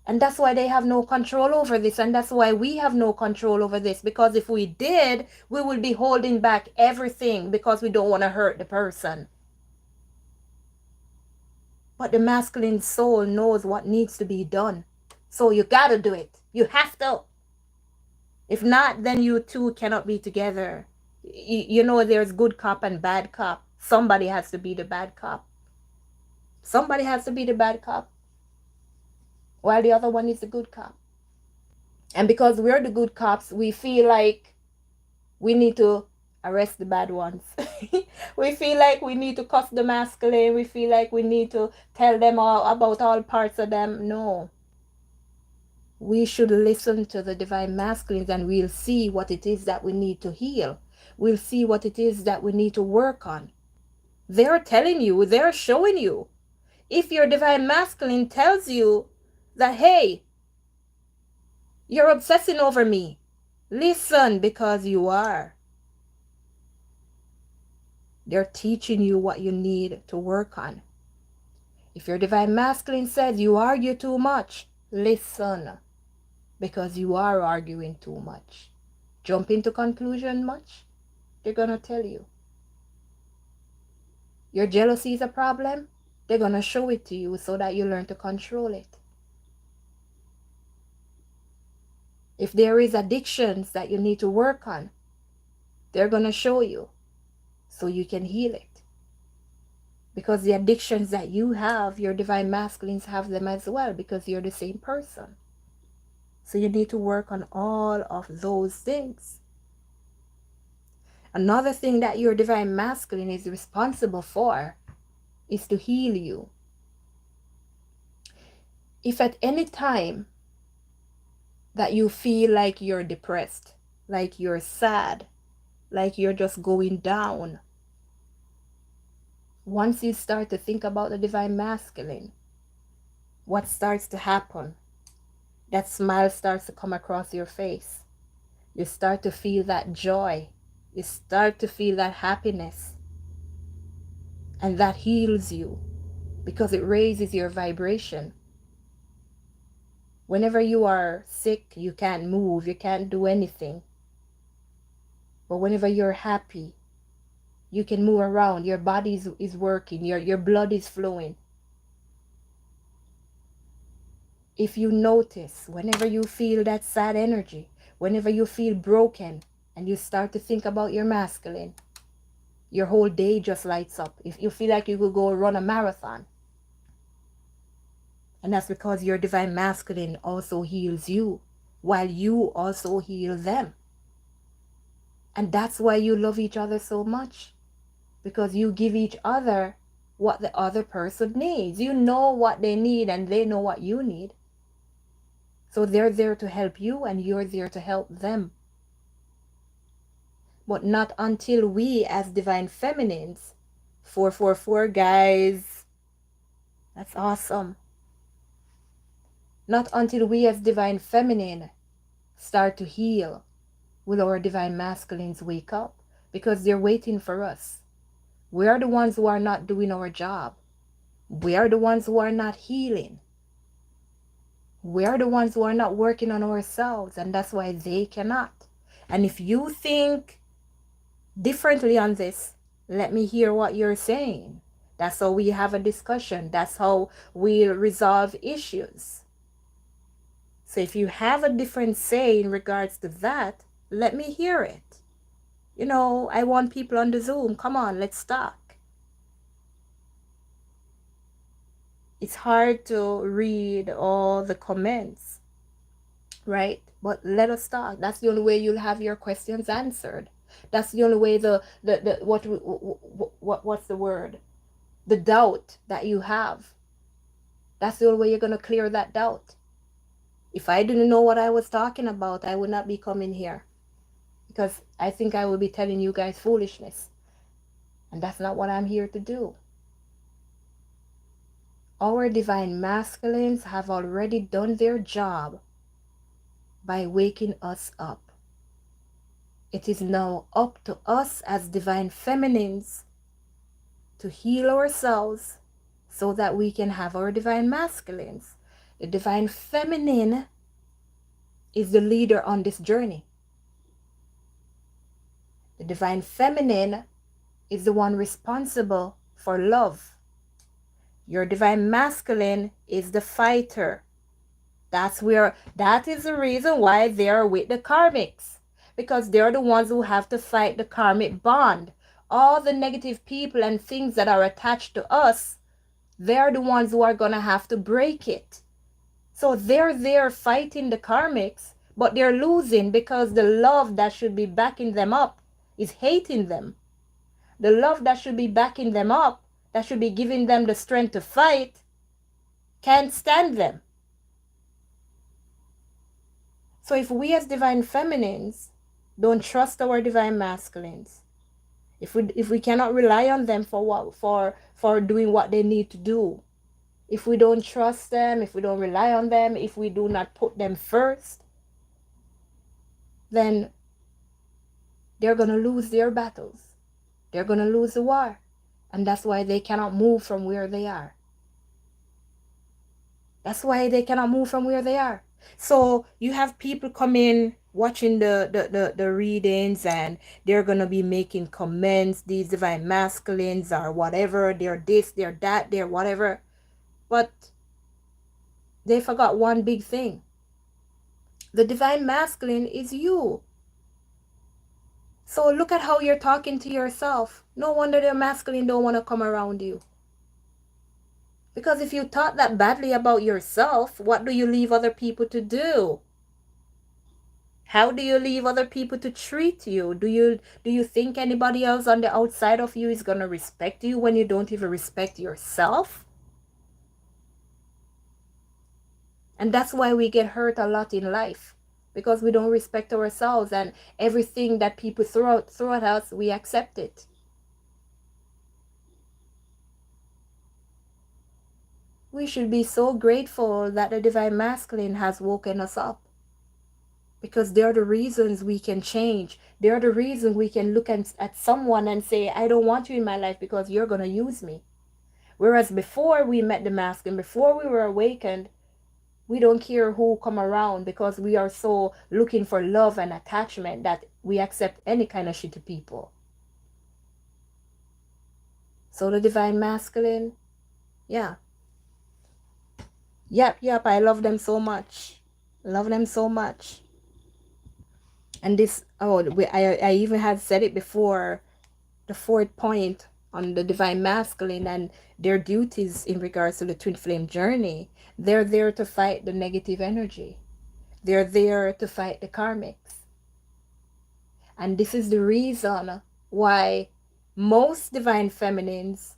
And that's why they have no control over this. And that's why we have no control over this. Because if we did, we would be holding back everything because we don't want to hurt the person. But the masculine soul knows what needs to be done. So you got to do it. You have to. If not, then you two cannot be together. You know, there's good cop and bad cop. Somebody has to be the bad cop. Somebody has to be the bad cop, while the other one is the good cop. And because we're the good cops, we feel like we need to arrest the bad ones. We feel like we need to cuss the masculine. We feel like we need to tell them all about all parts of them. No. We should listen to the divine masculines and we'll see what it is that we need to heal. We'll see what it is that we need to work on. They're telling you, they're showing you. If your divine masculine tells you that, hey, you're obsessing over me, listen, because you are. They're teaching you what you need to work on. If your divine masculine says you argue too much, listen, because you are arguing too much. Jump into conclusion much? They're going to tell you. Your jealousy is a problem? They're going to show it to you so that you learn to control it. If there is addictions that you need to work on, they're going to show you so you can heal it. Because the addictions that you have, your divine masculines have them as well, because you're the same person. So you need to work on all of those things. Another thing that your divine masculine is responsible for is to heal you. If at any time that you feel like you're depressed, like you're sad, like you're just going down, once you start to think about the divine masculine, what starts to happen? That smile starts to come across your face. You start to feel that joy. You start to feel that happiness. And that heals you because it raises your vibration. Whenever you are sick, you can't move, you can't do anything. But whenever you're happy, you can move around, your body is working, your blood is flowing. If you notice, whenever you feel that sad energy, whenever you feel broken and you start to think about your masculine, your whole day just lights up. If you feel like you could go run a marathon. And that's because your divine masculine also heals you, while you also heal them. And that's why you love each other so much, because you give each other what the other person needs. You know what they need and they know what you need. So they're there to help you and you're there to help them. But not until we as divine feminines, 444 guys, that's awesome. Not until we as divine feminine start to heal will our divine masculines wake up, because they're waiting for us. We are the ones who are not doing our job. We are the ones who are not healing. We are the ones who are not working on ourselves, and that's why they cannot. And if you think differently on this, let me hear what you're saying. That's how we have a discussion. That's how we resolve issues. So if you have a different say in regards to that, let me hear it. You know, I want people on the Zoom. Come on, let's talk. It's hard to read all the comments. right? But let us talk. That's the only way you'll have your questions answered. That's the only way the what's the word? The doubt that you have. That's the only way you're going to clear that doubt. If I didn't know what I was talking about, I would not be coming here, because I think I will be telling you guys foolishness. And that's not what I'm here to do. Our divine masculines have already done their job by waking us up. It is now up to us as divine feminines to heal ourselves so that we can have our divine masculines. The divine feminine is the leader on this journey. The divine feminine is the one responsible for love. Your divine masculine is the fighter. That is the reason why they are with the karmics, because they're the ones who have to fight the karmic bond. All the negative people and things that are attached to us, they're the ones who are going to have to break it. So they're there fighting the karmics, but they're losing because the love that should be backing them up is hating them. The love that should be backing them up, that should be giving them the strength to fight, can't stand them. So if we as divine feminines don't trust our divine masculines, if we cannot rely on them for doing what they need to do, if we don't trust them, if we don't rely on them, if we do not put them first, then they're going to lose their battles. They're going to lose the war. And that's why they cannot move from where they are. That's why they cannot move from where they are. So you have people come in watching the readings, and they're going to be making comments, these divine masculines are whatever, they're this, they're that, they're whatever. But they forgot one big thing. The divine masculine is you. So look at how you're talking to yourself. No wonder the masculine don't want to come around you. Because if you thought that badly about yourself, what do you leave other people to do? How do you leave other people to treat you? Do you think anybody else on the outside of you is going to respect you when you don't even respect yourself? And that's why we get hurt a lot in life, because we don't respect ourselves, and everything that people throw at us, we accept it. We should be so grateful that the divine masculine has woken us up, because they're the reasons we can change. They're the reason we can look at someone and say, I don't want you in my life because you're going to use me. Whereas before we met the masculine, before we were awakened, we don't care who come around, because we are so looking for love and attachment that we accept any kind of shitty people. So the divine masculine, yeah. Yep, I love them so much. Love them so much. And this, I even had said it before, the fourth point on the divine masculine and their duties in regards to the twin flame journey. They're there to fight the negative energy. They're there to fight the karmics. And this is the reason why most divine feminines,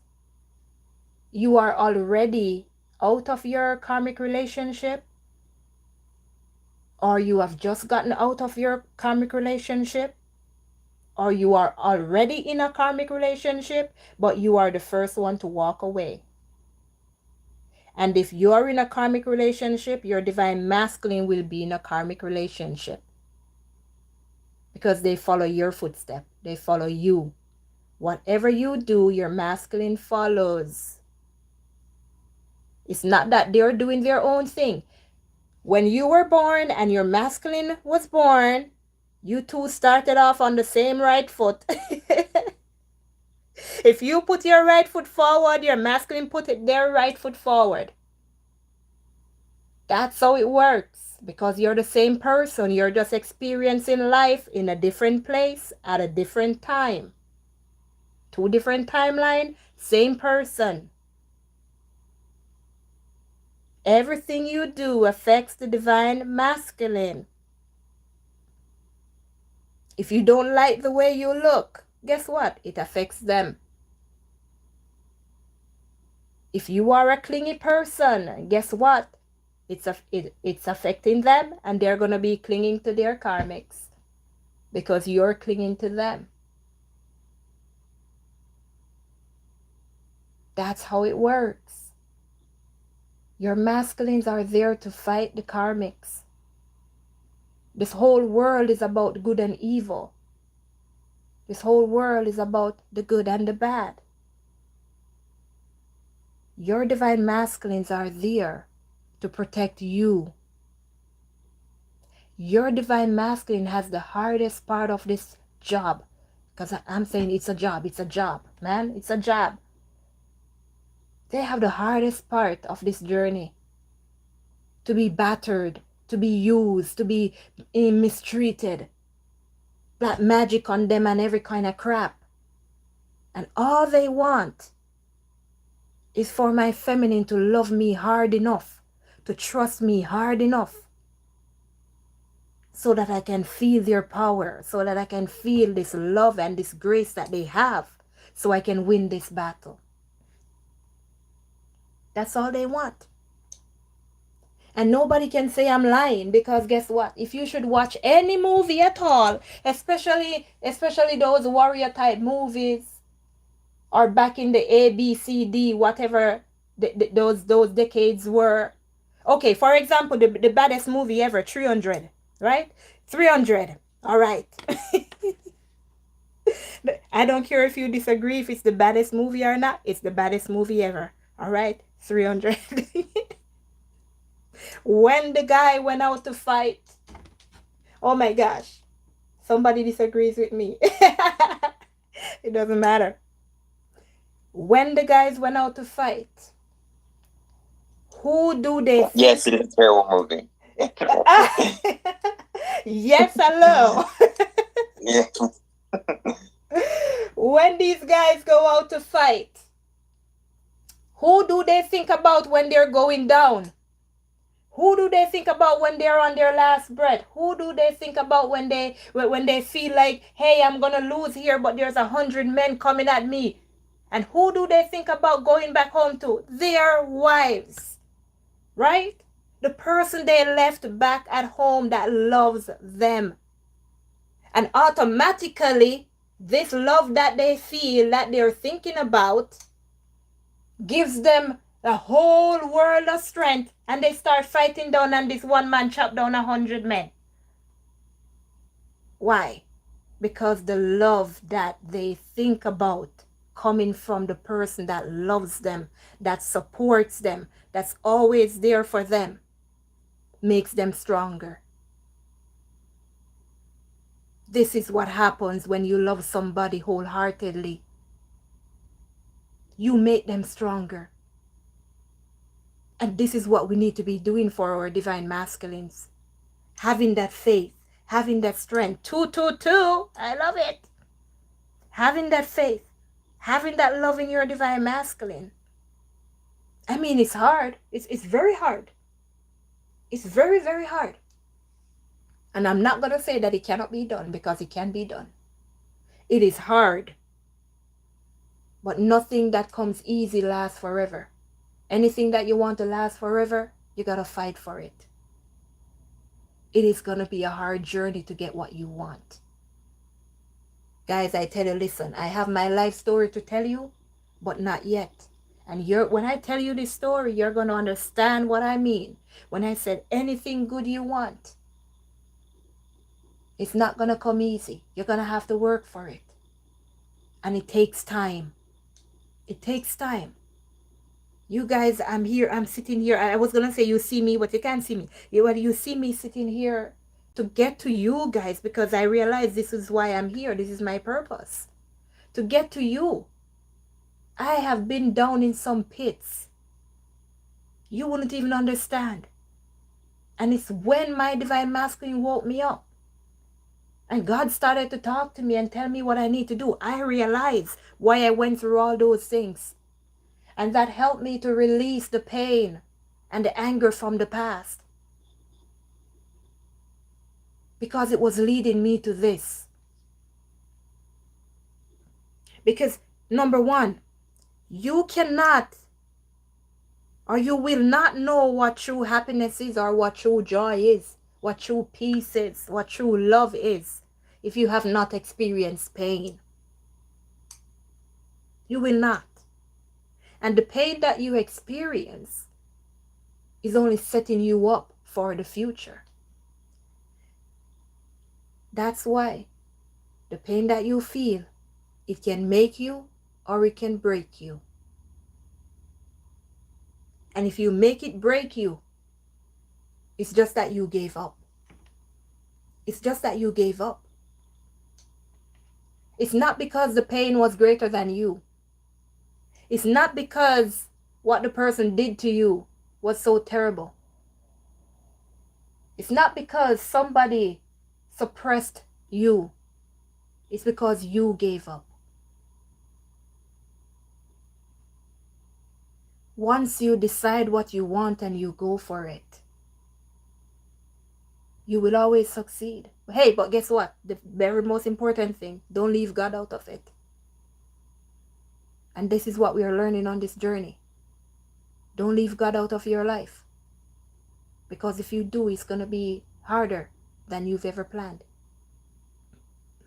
you are already out of your karmic relationship, or you have just gotten out of your karmic relationship, or you are already in a karmic relationship, but you are the first one to walk away. And if you are in a karmic relationship, your divine masculine will be in a karmic relationship, because they follow your footstep. They follow you. Whatever you do, your masculine follows. It's not that they're doing their own thing. When you were born and your masculine was born, you two started off on the same right foot. If you put your right foot forward, your masculine put their right foot forward. That's how it works, because you're the same person. You're just experiencing life in a different place at a different time. Two different timelines, same person. Everything you do affects the divine masculine. If you don't like the way you look, guess what? It affects them. If you are a clingy person, guess what? It's affecting them, and they're going to be clinging to their karmics because you're clinging to them. That's how it works. Your masculines are there to fight the karmics. This whole world is about good and evil. This whole world is about the good and the bad. Your divine masculines are there to protect you. Your divine masculine has the hardest part of this job. Because I'm saying it's a job, man, it's a job. They have the hardest part of this journey. To be battered, to be used, to be mistreated. Black magic on them and every kind of crap. And all they want is for my feminine to love me hard enough, to trust me hard enough, so that I can feel their power, so that I can feel this love and this grace that they have, so I can win this battle. That's all they want. And nobody can say I'm lying, because guess what? If you should watch any movie at all, especially those warrior type movies, or back in the A, B, C, D, whatever those decades were. Okay, for example, the baddest movie ever, 300, right? 300, all right. I don't care if you disagree if it's the baddest movie or not. It's the baddest movie ever, all right? 300. When the guy went out to fight, oh my gosh, somebody disagrees with me. It doesn't matter. When the guys went out to fight, who do they? Yes, it's a terrible movie. Yes, hello. Yeah. When these guys go out to fight, who do they think about when they're going down? Who do they think about when they're on their last breath? Who do they think about when they feel like, hey, I'm gonna lose here, but there's 100 men coming at me? And who do they think about going back home to? Their wives, right? The person they left back at home that loves them. And automatically, this love that they feel, that they're thinking about, gives them the whole world of strength, and they start fighting down, and this one man chopped down 100 men. Why? Because the love that they think about coming from the person that loves them, that supports them, that's always there for them, makes them stronger. This is what happens when you love somebody wholeheartedly. You make them stronger. And this is what we need to be doing for our divine masculines. Having that faith, having that strength. 222, I love it. Having that faith, having that love in your divine masculine. I mean, it's hard. It's very hard. It's very, very hard. And I'm not going to say that it cannot be done, because it can be done. It is hard. But nothing that comes easy lasts forever. Anything that you want to last forever, you got to fight for it. It is going to be a hard journey to get what you want. Guys, I tell you, listen, I have my life story to tell you, but not yet. And when I tell you this story, you're going to understand what I mean. When I said anything good you want, it's not going to come easy. You're going to have to work for it. And it takes time. It takes time. You guys, I'm sitting here. I was going to say you see me, but you can't see me. You see me sitting here to get to you guys, because I realize this is why I'm here. This is my purpose. To get to you. I have been down in some pits. You wouldn't even understand. And it's when my divine masculine woke me up. And God started to talk to me and tell me what I need to do. I realized why I went through all those things. And that helped me to release the pain and the anger from the past, because it was leading me to this. Because number one, you cannot, or you will not know what true happiness is, or what true joy is, what true peace is, what true love is, if you have not experienced pain. You will not. And the pain that you experience is only setting you up for the future. That's why the pain that you feel, it can make you or it can break you. And if you make it break you, it's just that you gave up. It's just that you gave up. It's not because the pain was greater than you. It's not because what the person did to you was so terrible. It's not because somebody suppressed you. It's because you gave up. Once you decide what you want and you go for it, you will always succeed. Hey, but guess what? The very most important thing, don't leave God out of it. And this is what we are learning on this journey. Don't leave God out of your life. Because if you do, it's going to be harder than you've ever planned.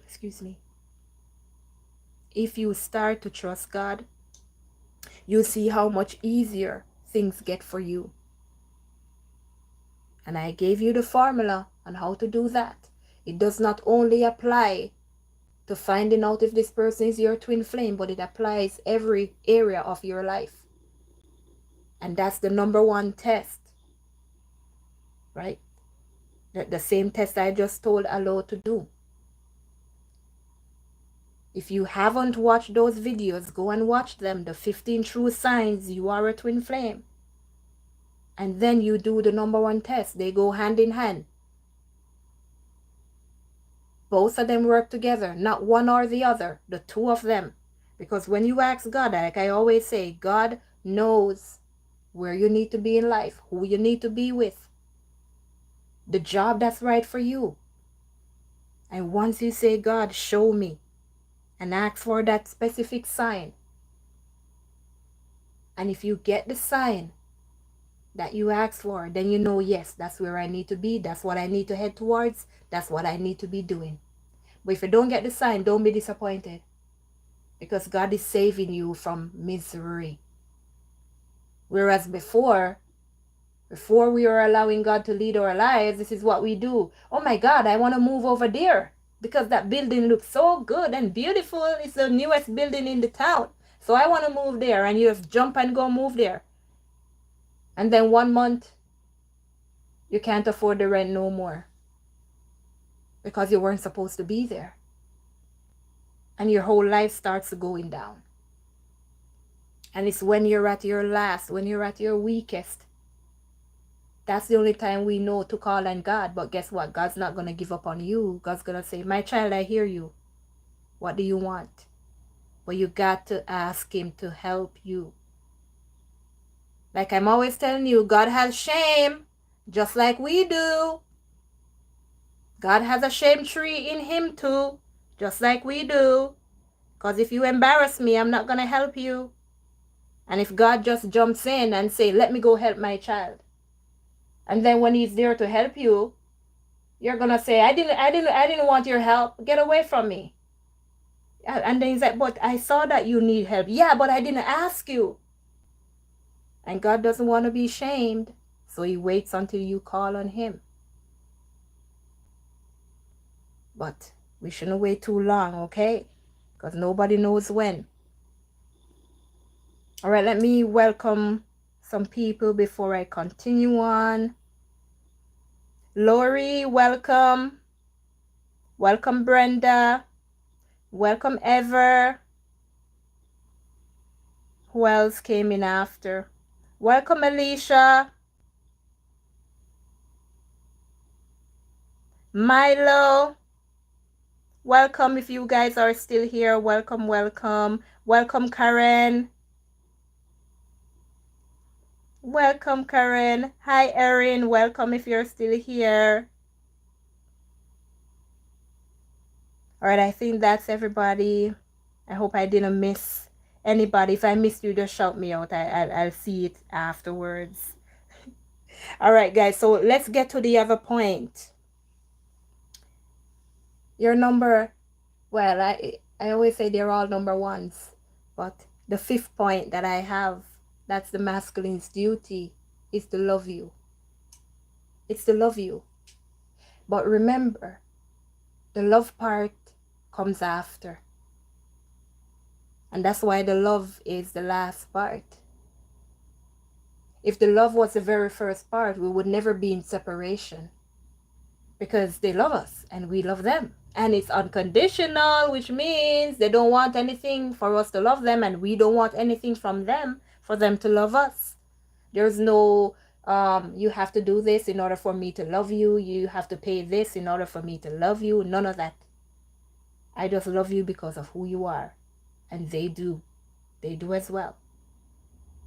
Excuse me. If you start to trust God, you'll see how much easier things get for you. And I gave you the formula on how to do that. It does not only apply to finding out if this person is your twin flame, but it applies every area of your life. And that's the number one test, right? The same test I just told Alo to do. If you haven't watched those videos, go and watch them. The 15 true signs you are a twin flame. And then you do the number one test. They go hand in hand. Both of them work together, not one or the other, the two of them. Because when you ask God, like I always say, God knows where you need to be in life, who you need to be with, the job that's right for you. And once you say, God, show me, and ask for that specific sign, and if you get the sign that you ask for, then you know, yes, that's where I need to be, that's what I need to head towards, that's what I need to be doing. But if you don't get the sign, don't be disappointed, because God is saving you from misery. Whereas before we were allowing God to lead our lives, this is what we do. Oh my God, I want to move over there because that building looks so good and beautiful. It's the newest building in the town. So I want to move there, and you just jump and go move there. And then 1 month, you can't afford the rent no more because you weren't supposed to be there. And your whole life starts going down. And it's when you're at your last, when you're at your weakest, that's the only time we know to call on God. But guess what? God's not going to give up on you. God's going to say, my child, I hear you. What do you want? But you got to ask him to help you. Like I'm always telling you, God has shame, just like we do. God has a shame tree in him too, just like we do. Because if you embarrass me, I'm not going to help you. And if God just jumps in and say, let me go help my child, and then when he's there to help you, you're gonna say, I didn't want your help. Get away from me. And then he's like, but I saw that you need help. Yeah, but I didn't ask you. And God doesn't want to be shamed, so he waits until you call on him. But we shouldn't wait too long, okay? Because nobody knows when. All right, let me welcome some people before I continue on. Lori, welcome. Welcome, Brenda. Welcome, Ever. Who else came in after? Welcome, Alicia. Milo. Welcome if you guys are still here. Welcome, welcome. Welcome, Karen. Welcome, Karen. Hi, Erin. Welcome if you're still here. All right, I think that's everybody. I hope I didn't miss anybody. If I missed you, just shout me out. I'll see it afterwards. All right, guys. So let's get to the other point. Your number, well, I always say they're all number ones, but the fifth point that I have, that's the masculine's duty, is to love you. It's to love you. But remember, the love part comes after. And that's why the love is the last part. If the love was the very first part, we would never be in separation. Because they love us and we love them. And it's unconditional, which means they don't want anything for us to love them, and we don't want anything from them for them to love us. There's no you have to do this in order for me to love you. You have to pay this in order for me to love you. None of that. I just love you because of who you are. And they do. They do as well.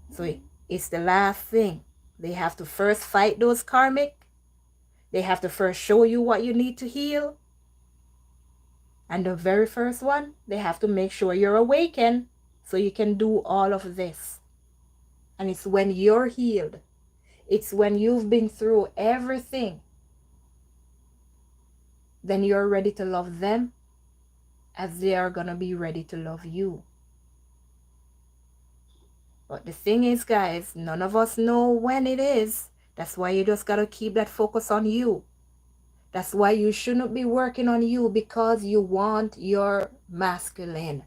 So it's the last thing. They have to first fight those karmic. They have to first show you what you need to heal. And the very first one, they have to make sure you're awakened so you can do all of this. And it's when you're healed, it's when you've been through everything, then you're ready to love them as they are going to be ready to love you. But the thing is, guys, none of us know when it is. That's why you just got to keep that focus on you. That's why you shouldn't be working on you because you want your masculine.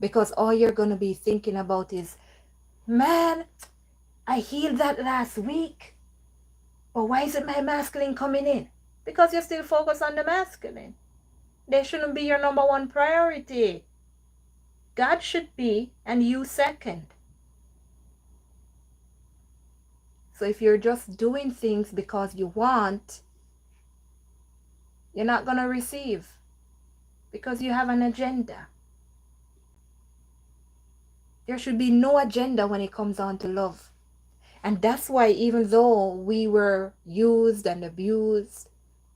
Because all you're going to be thinking about is, man, I healed that last week. But why isn't my masculine coming in? Because you're still focused on the masculine. They shouldn't be your number one priority. God should be, and you second. So if you're just doing things because you want, you're not going to receive because you have an agenda. There should be no agenda when it comes on to love. And that's why even though we were used and abused,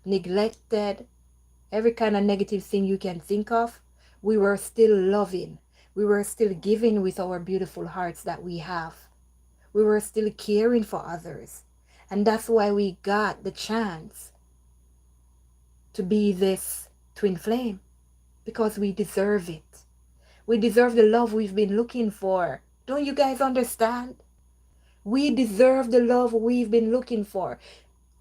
neglected, every kind of negative thing you can think of, we were still loving. We were still giving with our beautiful hearts that we have. We were still caring for others. And that's why we got the chance to be this twin flame, because we deserve it. We deserve the love we've been looking for. Don't you guys understand? We deserve the love we've been looking for.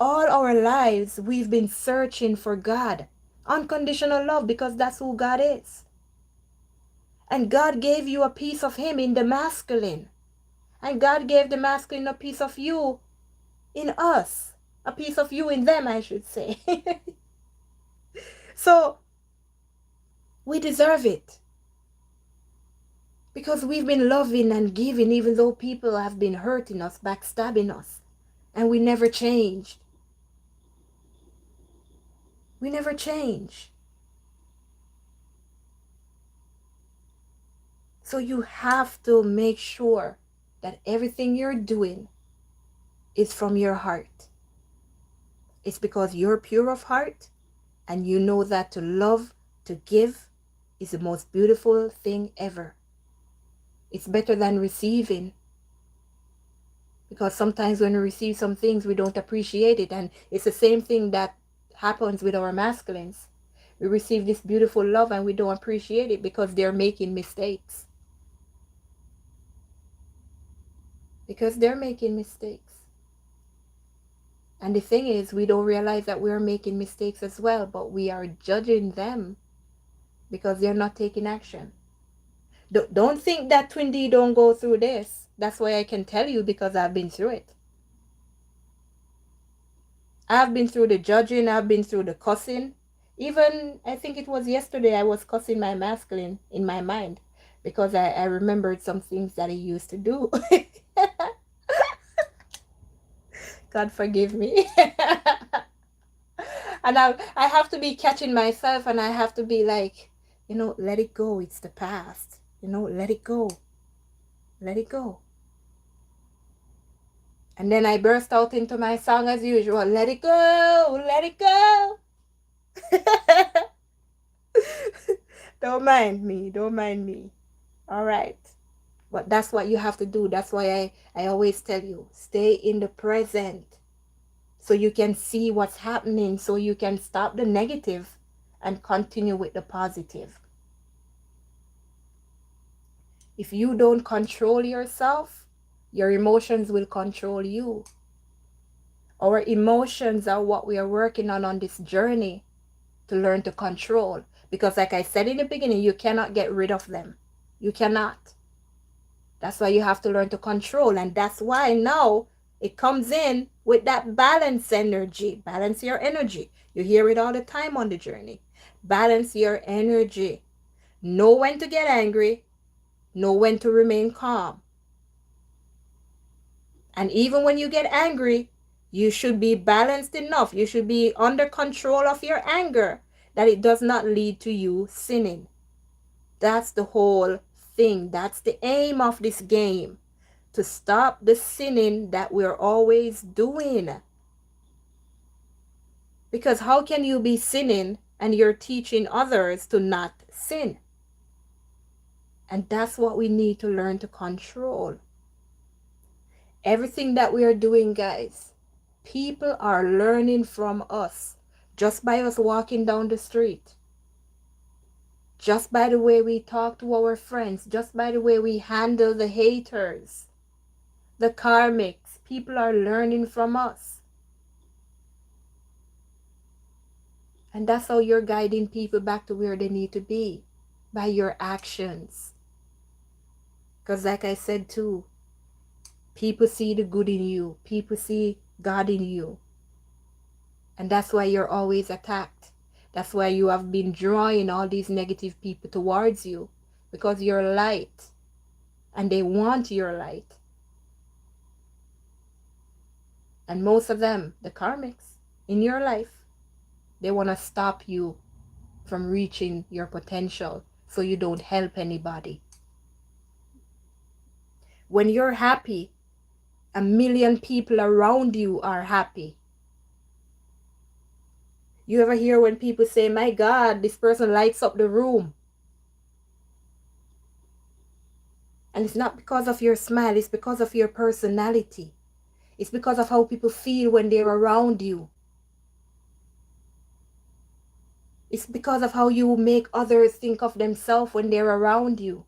All our lives, we've been searching for God. Unconditional love, because that's who God is. And God gave you a piece of Him in the masculine. And God gave the masculine a piece of you in us. A piece of you in them, I should say. So, we deserve it. Because we've been loving and giving even though people have been hurting us, backstabbing us. And we never changed. We never change. So you have to make sure that everything you're doing is from your heart. It's because you're pure of heart and you know that to love, to give is the most beautiful thing ever. It's better than receiving. Because sometimes when we receive some things, we don't appreciate it. And it's the same thing that happens with our masculines. We receive this beautiful love and we don't appreciate it because they're making mistakes. Because they're making mistakes. And the thing is, we don't realize that we're making mistakes as well, but we are judging them because they're not taking action. Don't think that Twin D don't go through this. That's why I can tell you, because I've been through it. I've been through the judging. I've been through the cussing. Even, I think it was yesterday, I was cussing my masculine in my mind because I remembered some things that he used to do. God forgive me. And I have to be catching myself, and I have to be like, let it go. It's the past. Let it go. Let it go. And then I burst out into my song as usual. Let it go, let it go. Don't mind me, don't mind me. All right. But that's what you have to do. That's why I always tell you, stay in the present so you can see what's happening, so you can stop the negative and continue with the positive. If you don't control yourself, your emotions will control you. Our emotions are what we are working on this journey to learn to control. Because like I said in the beginning, you cannot get rid of them. You cannot. That's why you have to learn to control. And that's why now it comes in with that balance energy. Balance your energy. You hear it all the time on the journey. Balance your energy. Know when to get angry. Know when to remain calm. And even when you get angry, you should be balanced enough. You should be under control of your anger that it does not lead to you sinning. That's the whole thing. That's the aim of this game. To stop the sinning that we're always doing. Because how can you be sinning and you're teaching others to not sin? And that's what we need to learn to control. Everything that we are doing, guys, people are learning from us just by us walking down the street. Just by the way we talk to our friends, just by the way we handle the haters, the karmics. People are learning from us. And that's how you're guiding people back to where they need to be, by your actions. Because like I said too, people see the good in you. People see God in you. And that's why you're always attacked. That's why you have been drawing all these negative people towards you. Because you're light. And they want your light. And most of them, the karmics in your life, they want to stop you from reaching your potential so you don't help anybody. When you're happy, 1,000,000 people around you are happy. You ever hear when people say, my God, this person lights up the room? And it's not because of your smile, it's because of your personality. It's because of how people feel when they're around you. It's because of how you make others think of themselves when they're around you.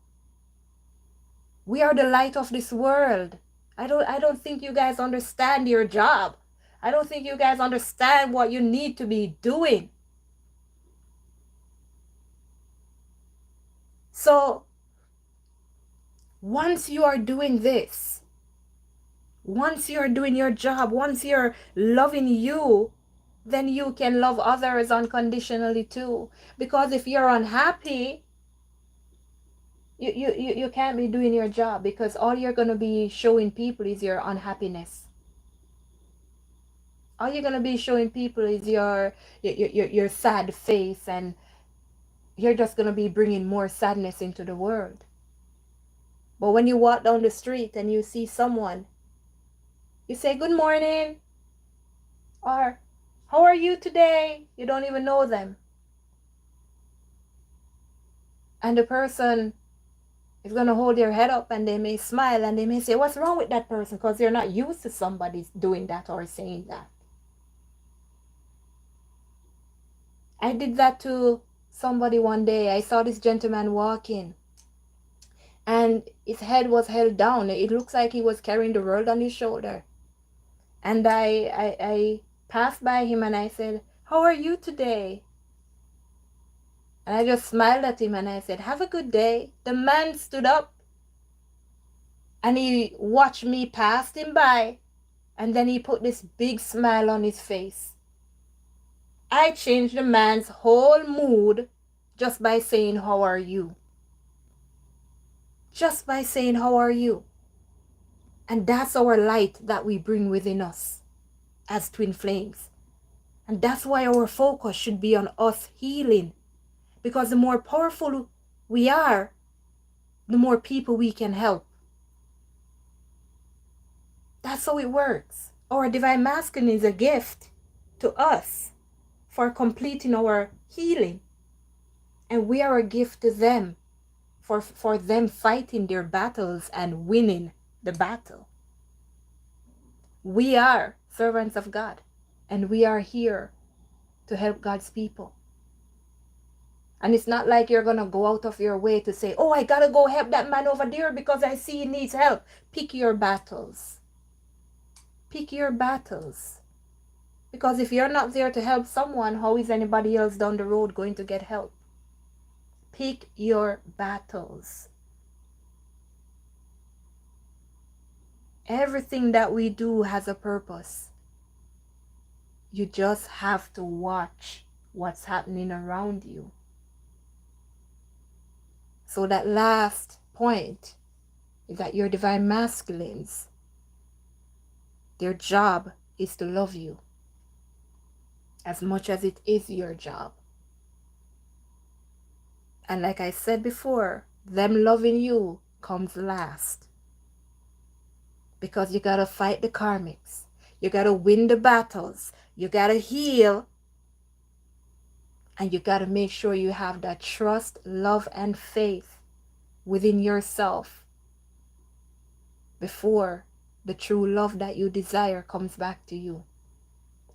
We are the light of this world. I don't think you guys understand your job. I don't think you guys understand what you need to be doing. So, once you are doing this, once you're doing your job, once you're loving you, then you can love others unconditionally too. Because if you're unhappy, you can't be doing your job, because all you're going to be showing people is your unhappiness. All you're going to be showing people is your sad face, and you're just going to be bringing more sadness into the world. But when you walk down the street and you see someone, you say, good morning, or how are you today? You don't even know them. And the person is going to hold their head up, and they may smile, and they may say, what's wrong with that person? Because they're not used to somebody doing that or saying that. I did that to somebody one day. I saw this gentleman walking, and his head was held down. It looks like he was carrying the world on his shoulder. And I passed by him and I said, how are you today? And I just smiled at him and I said, have a good day. The man stood up and he watched me pass him by, and then he put this big smile on his face. I changed the man's whole mood just by saying, how are you? Just by saying, how are you? And that's our light that we bring within us as twin flames. And that's why our focus should be on us healing. Because the more powerful we are, the more people we can help. That's how it works. Our divine masculine is a gift to us for completing our healing. And we are a gift to them for them fighting their battles and winning the battle. We are servants of God, and we are here to help God's people. And it's not like you're going to go out of your way to say, oh, I got to go help that man over there because I see he needs help. Pick your battles. Pick your battles. Because if you're not there to help someone, how is anybody else down the road going to get help? Pick your battles. Everything that we do has a purpose. You just have to watch what's happening around you. So that last point is that your divine masculines, their job is to love you as much as it is your job. And like I said before, them loving you comes last. Because you got to fight the karmics. You got to win the battles. You got to heal. And you got to make sure you have that trust, love, and faith within yourself before the true love that you desire comes back to you.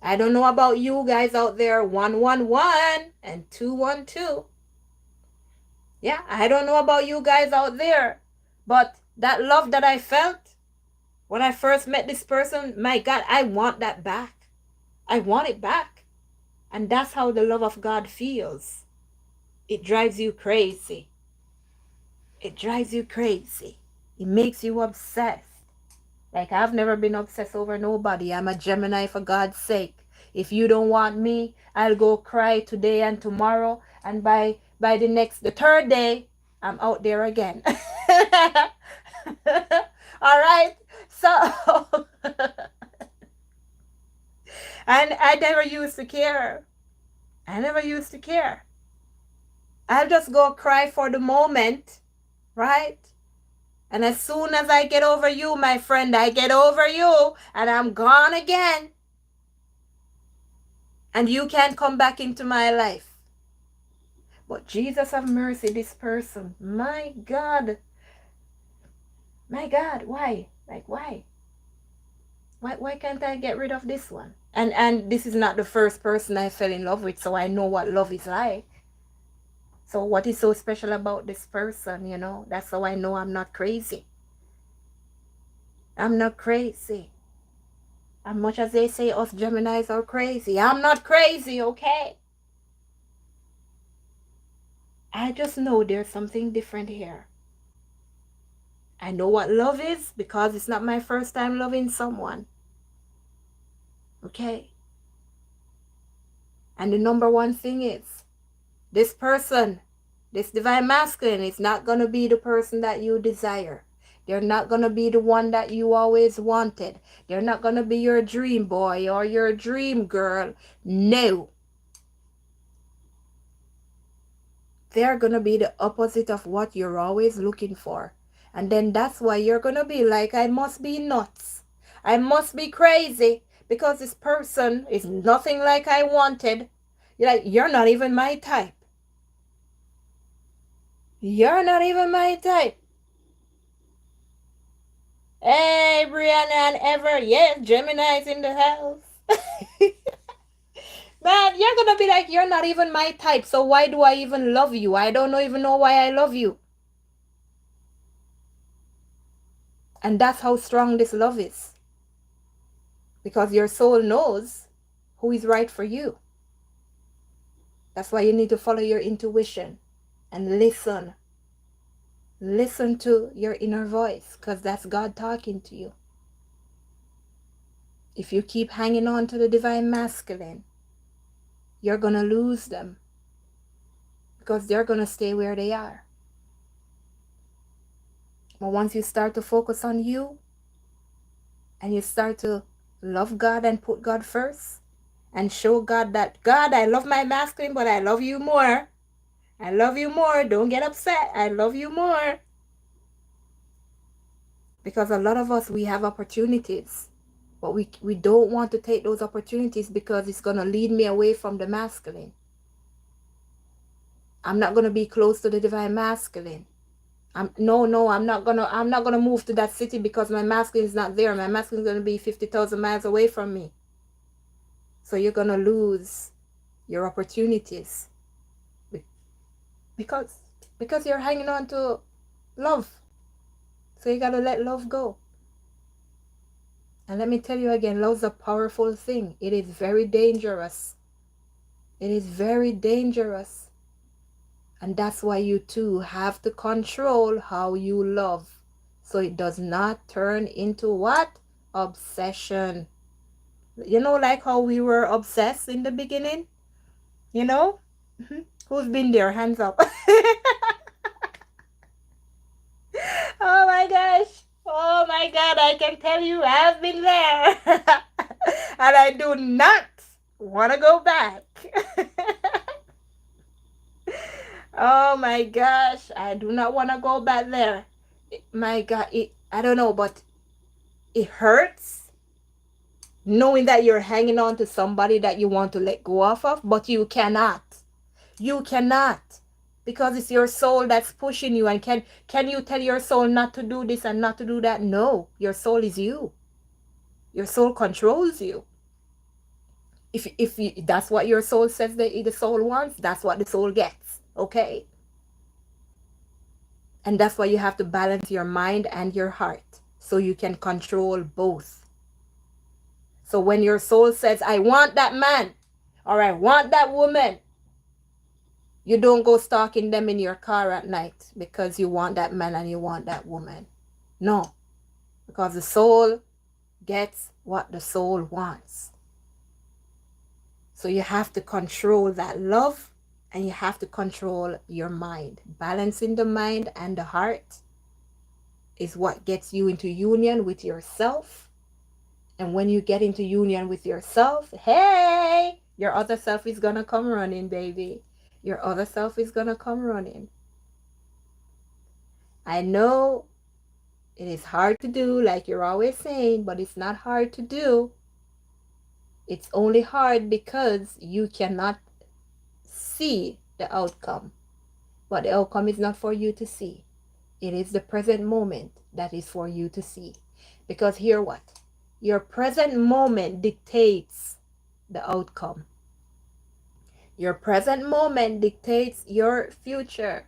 I don't know about you guys out there, 111 and 212. Yeah, I don't know about you guys out there, but that love that I felt when I first met this person, my God, I want that back. I want it back. And that's how the love of God feels. It drives you crazy. It drives you crazy. It makes you obsessed. Like, I've never been obsessed over nobody. I'm a Gemini for God's sake. If you don't want me, I'll go cry today and tomorrow. And by the third day, I'm out there again. All right? So, and I never used to care. I never used to care. I'll just go cry for the moment, right? And as soon as I get over you, my friend, I get over you and I'm gone again. And you can't come back into my life. But Jesus have mercy, this person. My God. My God, why? Like, why? Why can't I get rid of this one? And this is not the first person I fell in love with, so I know what love is like. So what is so special about this person, you know? That's how I know I'm not crazy. I'm not crazy. As much as they say us Geminis are crazy, I'm not crazy, okay? I just know there's something different here. I know what love is because it's not my first time loving someone. Okay? And the number one thing is, this person, this divine masculine is not going to be the person that you desire. They're not going to be the one that you always wanted. They're not going to be your dream boy or your dream girl. No. They're going to be the opposite of what you're always looking for. And then that's why you're going to be like, I must be nuts. I must be crazy because this person is nothing like I wanted. You're like, you're not even my type. You're not even my type. Hey, Brianna and Ever. Yes, Gemini's in the house. Man, you're going to be like, you're not even my type. So why do I even love you? I don't even know why I love you. And that's how strong this love is. Because your soul knows who is right for you. That's why you need to follow your intuition and listen. Listen to your inner voice because that's God talking to you. If you keep hanging on to the divine masculine, you're going to lose them because they're going to stay where they are. But once you start to focus on you and you start to love God and put God first and show God that, God, I love my masculine, but I love you more. I love you more. Don't get upset. I love you more. Because a lot of us, we have opportunities, but we don't want to take those opportunities because it's going to lead me away from the masculine. I'm not going to be close to the divine masculine. I'm not gonna move to that city because my masculine is not there. My masculine is gonna be 50,000 miles away from me. So you're gonna lose your opportunities because you're hanging on to love. So you gotta let love go. And let me tell you again, love's a powerful thing. It is very dangerous. It is very dangerous. And that's why you too have to control how you love, so it does not turn into what? Obsession. You know, like how we were obsessed in the beginning? You know? Who's been there? Hands up. Oh my gosh. Oh my God. I can tell you I've been there. And I do not want to go back. Oh my gosh. I do not want to go back there. My God. I don't know, but it hurts knowing that you're hanging on to somebody that you want to let go of, but you cannot. You cannot, because it's your soul that's pushing you. And can you tell your soul not to do this and not to do that? No, your soul is you. Your soul controls you. If that's what your soul says that the soul wants, that's what the soul gets. Okay? And that's why you have to balance your mind and your heart so you can control both. So when your soul says, I want that man, or I want that woman, you don't go stalking them in your car at night because you want that man and you want that woman. No, because the soul gets what the soul wants. So you have to control that love, and you have to control your mind. Balancing the mind and the heart is what gets you into union with yourself. And when you get into union with yourself, hey, your other self is gonna come running, baby. Your other self is gonna come running. I know it is hard to do, like you're always saying, but it's not hard to do. It's only hard because you cannot see the outcome. But the outcome is not for you to see. It is the present moment that is for you to see. Because hear what? Your present moment dictates the outcome. Your present moment dictates your future.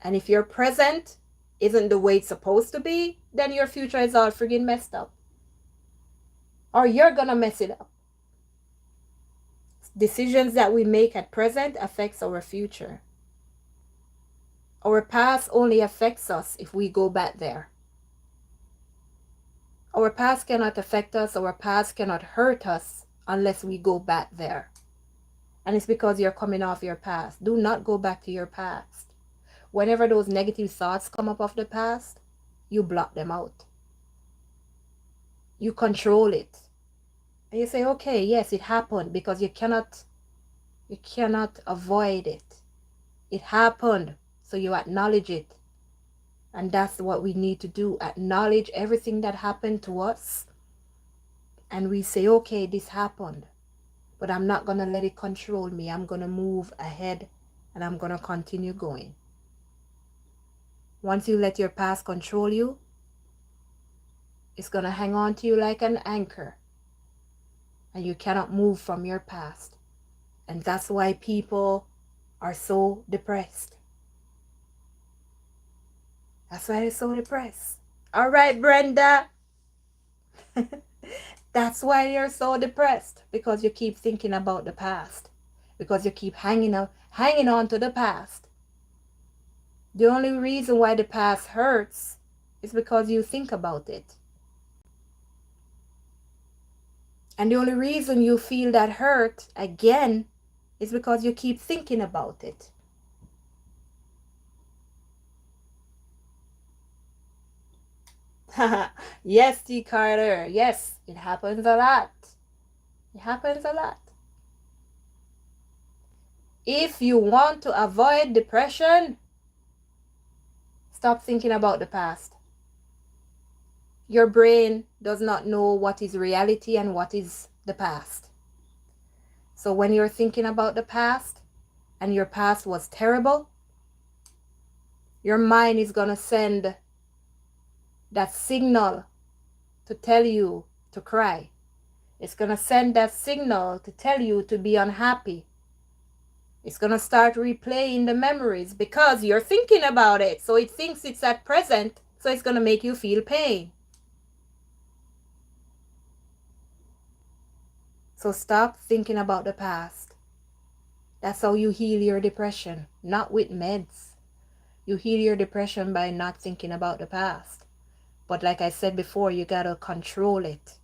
And if your present isn't the way it's supposed to be, then your future is all friggin' messed up. Or you're gonna mess it up. Decisions that we make at present affects our future. Our past only affects us if we go back there. Our past cannot affect us, our past cannot hurt us unless we go back there. And it's because you're coming off your past. Do not go back to your past. Whenever those negative thoughts come up of the past, you block them out. You control it. And you say, okay, yes, it happened, because you cannot avoid it. It happened, so you acknowledge it. And that's what we need to do. Acknowledge everything that happened to us. And we say, okay, this happened, but I'm not going to let it control me. I'm going to move ahead and I'm going to continue going. Once you let your past control you, it's going to hang on to you like an anchor. And you cannot move from your past. And that's why people are so depressed. That's why they're so depressed. All right, Brenda. That's why you're so depressed. Because you keep thinking about the past. Because you keep hanging on to the past. The only reason why the past hurts is because you think about it. And the only reason you feel that hurt again is because you keep thinking about it. Yes, T. Carter. Yes, it happens a lot. It happens a lot. If you want to avoid depression, Stop thinking about the past. Your brain does not know what is reality and what is the past. So when you're thinking about the past and your past was terrible, your mind is going to send that signal to tell you to cry. It's going to send that signal to tell you to be unhappy. It's going to start replaying the memories because you're thinking about it. So it thinks it's at present. So it's going to make you feel pain. So stop thinking about the past. That's how you heal your depression, not with meds. You heal your depression by not thinking about the past. But like I said before, you got to control it.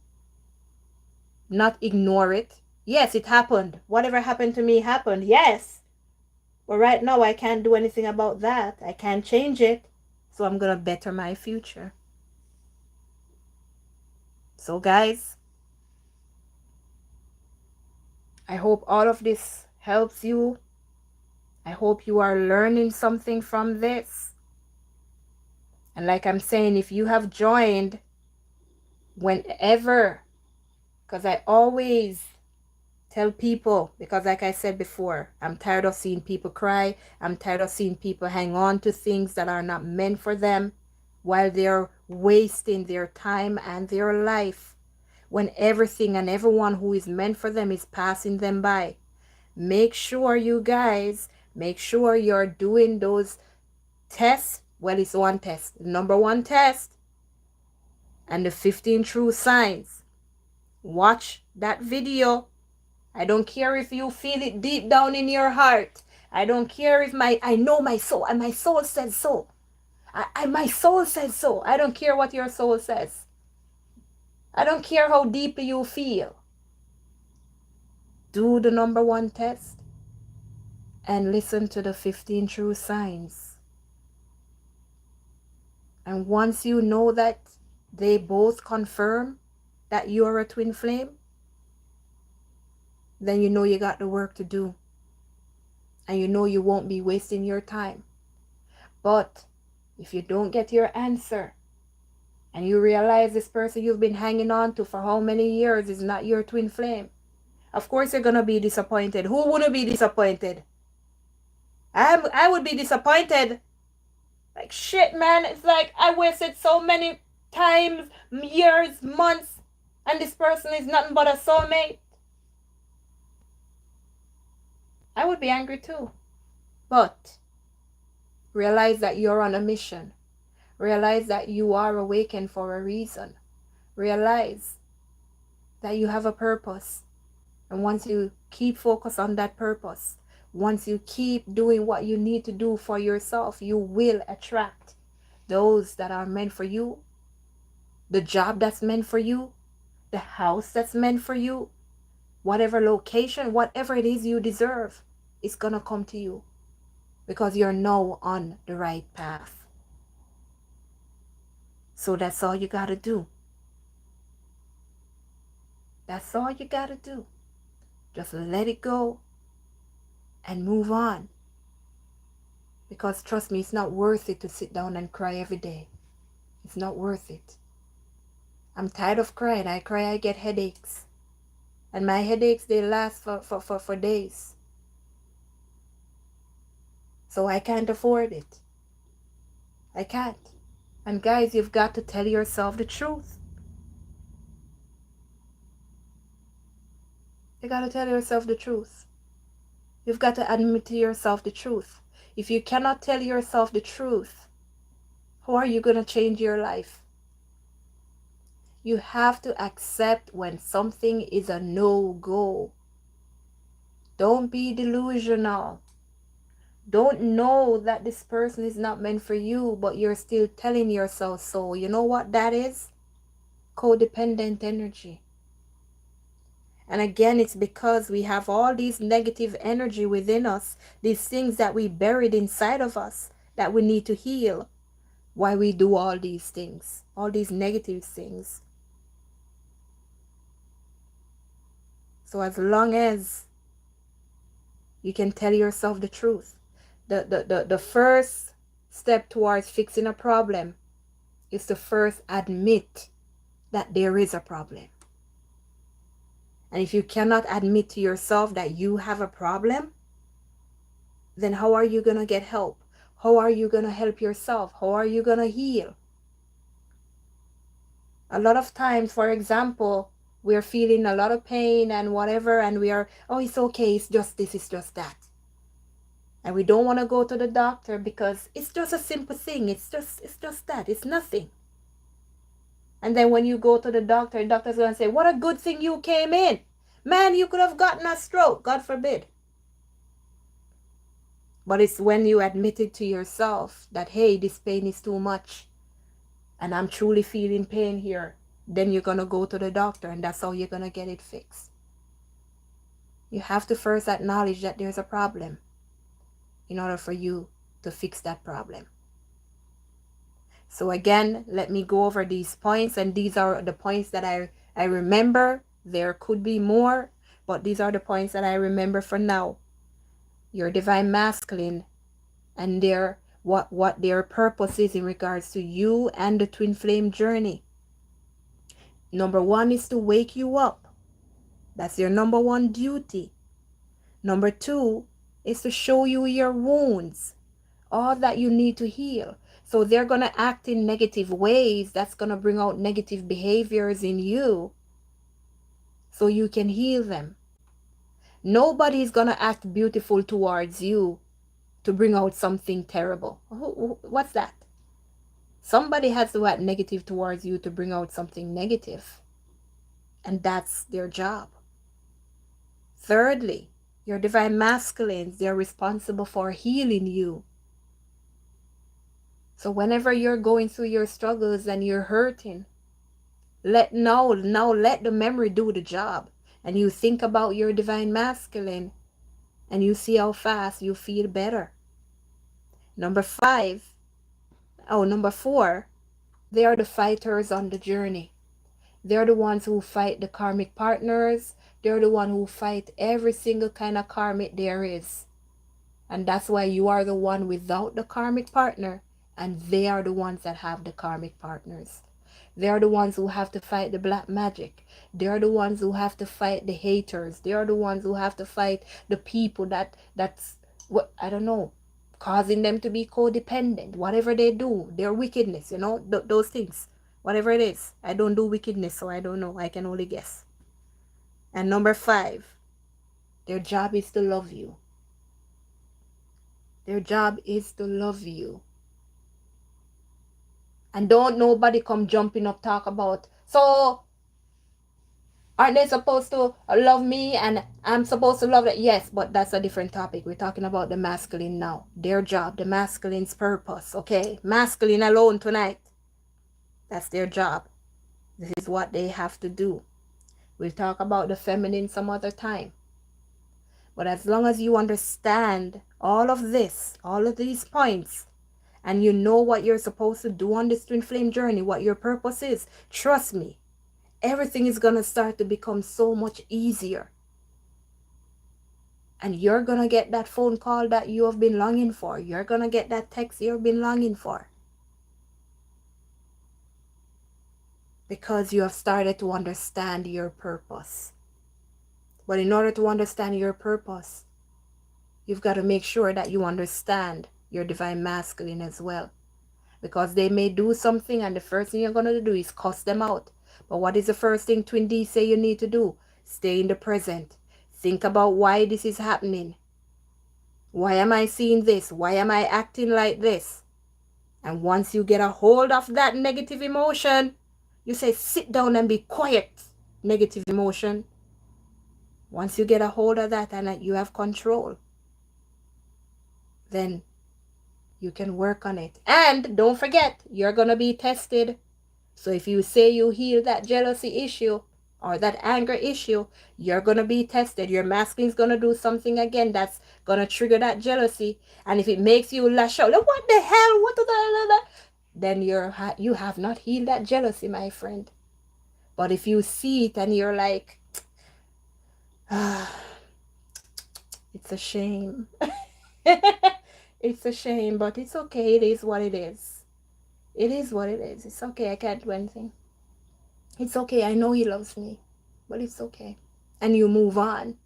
Not ignore it. Yes, it happened. Whatever happened to me happened. Yes. But right now, I can't do anything about that. I can't change it. So I'm going to better my future. So guys, I hope all of this helps you. I hope you are learning something from this. And like I'm saying, if you have joined whenever, because I always tell people, because like I said before, I'm tired of seeing people cry. I'm tired of seeing people hang on to things that are not meant for them while they're wasting their time and their life when everything and everyone who is meant for them is passing them by. Make sure you guys, make sure you're doing those tests. Well, it's one test. The number one test and the 15 true signs. Watch that video. I don't care if you feel it deep down in your heart. I don't care if I know my soul, and my soul says so. My soul says so. I don't care what your soul says. I don't care how deeply you feel. Do the number one test and listen to the 15 true signs. And once you know that they both confirm that you're a twin flame, then you know you got the work to do. And you know you won't be wasting your time. But if you don't get your answer and you realize this person you've been hanging on to for how many years is not your twin flame, of course you're going to be disappointed. Who wouldn't be disappointed? I would be disappointed. Like, shit, man. It's like I wasted so many times, years, months, and this person is nothing but a soulmate. I would be angry too. But realize that you're on a mission. Realize that you are awakened for a reason. Realize that you have a purpose. And once you keep focus on that purpose, once you keep doing what you need to do for yourself, you will attract those that are meant for you, the job that's meant for you, the house that's meant for you, whatever location, whatever it is you deserve, it's going to come to you because you're now on the right path. So that's all you got to do. That's all you got to do. Just let it go and move on. Because trust me, it's not worth it to sit down and cry every day. It's not worth it. I'm tired of crying. I cry, I get headaches. And my headaches, they last for days. So I can't afford it. I can't. And guys, you've got to tell yourself the truth. You got to tell yourself the truth. You've got to admit to yourself the truth. If you cannot tell yourself the truth, how are you going to change your life? You have to accept when something is a no-go. Don't be delusional. Don't know that this person is not meant for you, but you're still telling yourself so. You know what that is? Codependent energy. And again, it's because we have all these negative energy within us, these things that we buried inside of us that we need to heal. Why we do all these things, all these negative things. So as long as you can tell yourself the truth, the first step towards fixing a problem is to first admit that there is a problem. And if you cannot admit to yourself that you have a problem, then how are you going to get help? How are you going to help yourself? How are you going to heal? A lot of times, for example, we're feeling a lot of pain and whatever, and we are, oh, it's okay, it's just this, it's just that. And we don't want to go to the doctor because it's just a simple thing. It's just that. It's nothing. And then when you go to the doctor's going to say, what a good thing you came in. Man, you could have gotten a stroke, God forbid. But it's when you admit it to yourself that, hey, this pain is too much and I'm truly feeling pain here, then you're going to go to the doctor, and that's how you're going to get it fixed. You have to first acknowledge that there's a problem in order for you to fix that problem. So again, let me go over these points, and these are the points that I remember. There could be more, but these are the points that I remember for now. Your divine masculine and what their purpose is in regards to you and the twin flame journey. Number 1 is to wake you up. That's your number 1 duty. Number 2 is to show you your wounds, all that you need to heal. So they're going to act in negative ways. That's going to bring out negative behaviors in you so you can heal them. Nobody's going to act beautiful towards you to bring out something terrible. What's that? Somebody has to act negative towards you to bring out something negative. And that's their job. Thirdly, your divine masculines, they're responsible for healing you. So whenever you're going through your struggles and you're hurting, let the memory do the job. And you think about your divine masculine and you see how fast you feel better. Number 4, they are the fighters on the journey. They're the ones who fight the karmic partners. They're the one who fight every single kind of karmic there is. And that's why you are the one without the karmic partner, and they are the ones that have the karmic partners. They are the ones who have to fight the black magic. They are the ones who have to fight the haters. They are the ones who have to fight the people that's what I don't know, causing them to be codependent. Whatever they do, their wickedness, those things. Whatever it is. I don't do wickedness, so I don't know. I can only guess. And number 5, their job is to love you. Their job is to love you. And don't nobody come jumping up talk about, so aren't they supposed to love me and I'm supposed to love it? Yes, but that's a different topic. We're talking about the masculine now. Their job, the masculine's purpose, okay? Masculine alone tonight. That's their job. This is what they have to do. We'll talk about the feminine some other time. But as long as you understand all of this, all of these points, and you know what you're supposed to do on this twin flame journey, what your purpose is, trust me, everything is going to start to become so much easier. And you're going to get that phone call that you have been longing for. You're going to get that text you've been longing for. Because you have started to understand your purpose. But in order to understand your purpose, you've got to make sure that you understand your divine masculine as well. Because they may do something and the first thing you're going to do is cuss them out. But what is the first thing Twin D say you need to do? Stay in the present. Think about why this is happening. Why am I seeing this? Why am I acting like this? And once you get a hold of that negative emotion, you say, sit down and be quiet, negative emotion. Once you get a hold of that and you have control, then you can work on it. And don't forget, you're going to be tested. So if you say you heal that jealousy issue or that anger issue, you're going to be tested. Your masculine is going to do something again that's going to trigger that jealousy. And if it makes you lash out, like, what the hell? What the then you have not healed that jealousy, my friend. But if you see it and you're like, it's a shame. It's a shame, but it's okay. It is what it is. It is what it is. It's okay. I can't do anything. It's okay. I know he loves me, but it's okay. And you move on.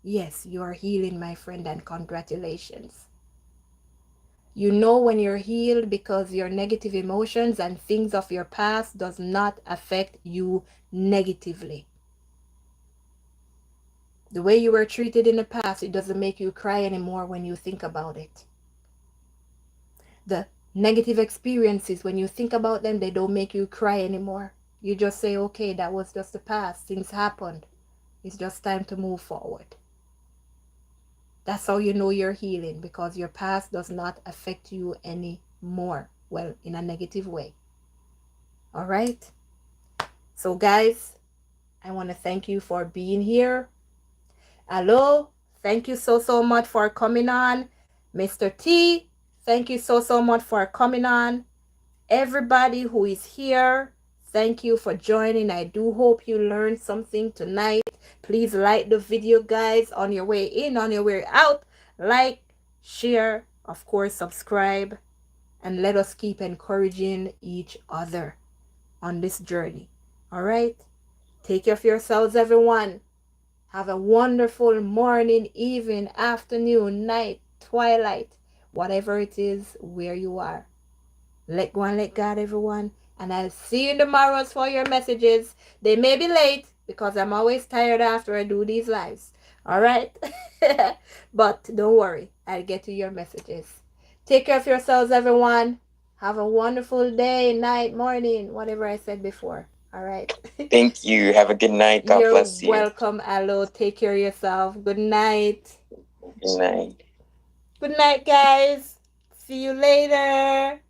Yes, you are healing, my friend, and congratulations. You know when you're healed because your negative emotions and things of your past does not affect you negatively. The way you were treated in the past, it doesn't make you cry anymore when you think about it. The negative experiences, when you think about them, they don't make you cry anymore. You just say, okay, that was just the past. Things happened. It's just time to move forward. That's how you know you're healing, because your past does not affect you anymore. Well, in a negative way. All right? So, guys, I want to thank you for being here. Hello, thank you so much for coming on. Mr. T, thank you so much for coming on. Everybody who is here, thank you for joining. I do hope you learned something tonight. Please like the video, guys, on your way in, on your way out. Like, share, of course, subscribe, and let us keep encouraging each other on this journey. All right? Take care of yourselves, everyone. Have a wonderful morning, evening, afternoon, night, twilight, whatever it is where you are. Let go and let God, everyone. And I'll see you tomorrow for your messages. They may be late because I'm always tired after I do these lives. All right? But don't worry. I'll get to your messages. Take care of yourselves, everyone. Have a wonderful day, night, morning, whatever I said before. All right. Thank you. Have a good night. God You're bless you. welcome, Alo. Take care of yourself. Good night. Good night. Good night, guys. See you later.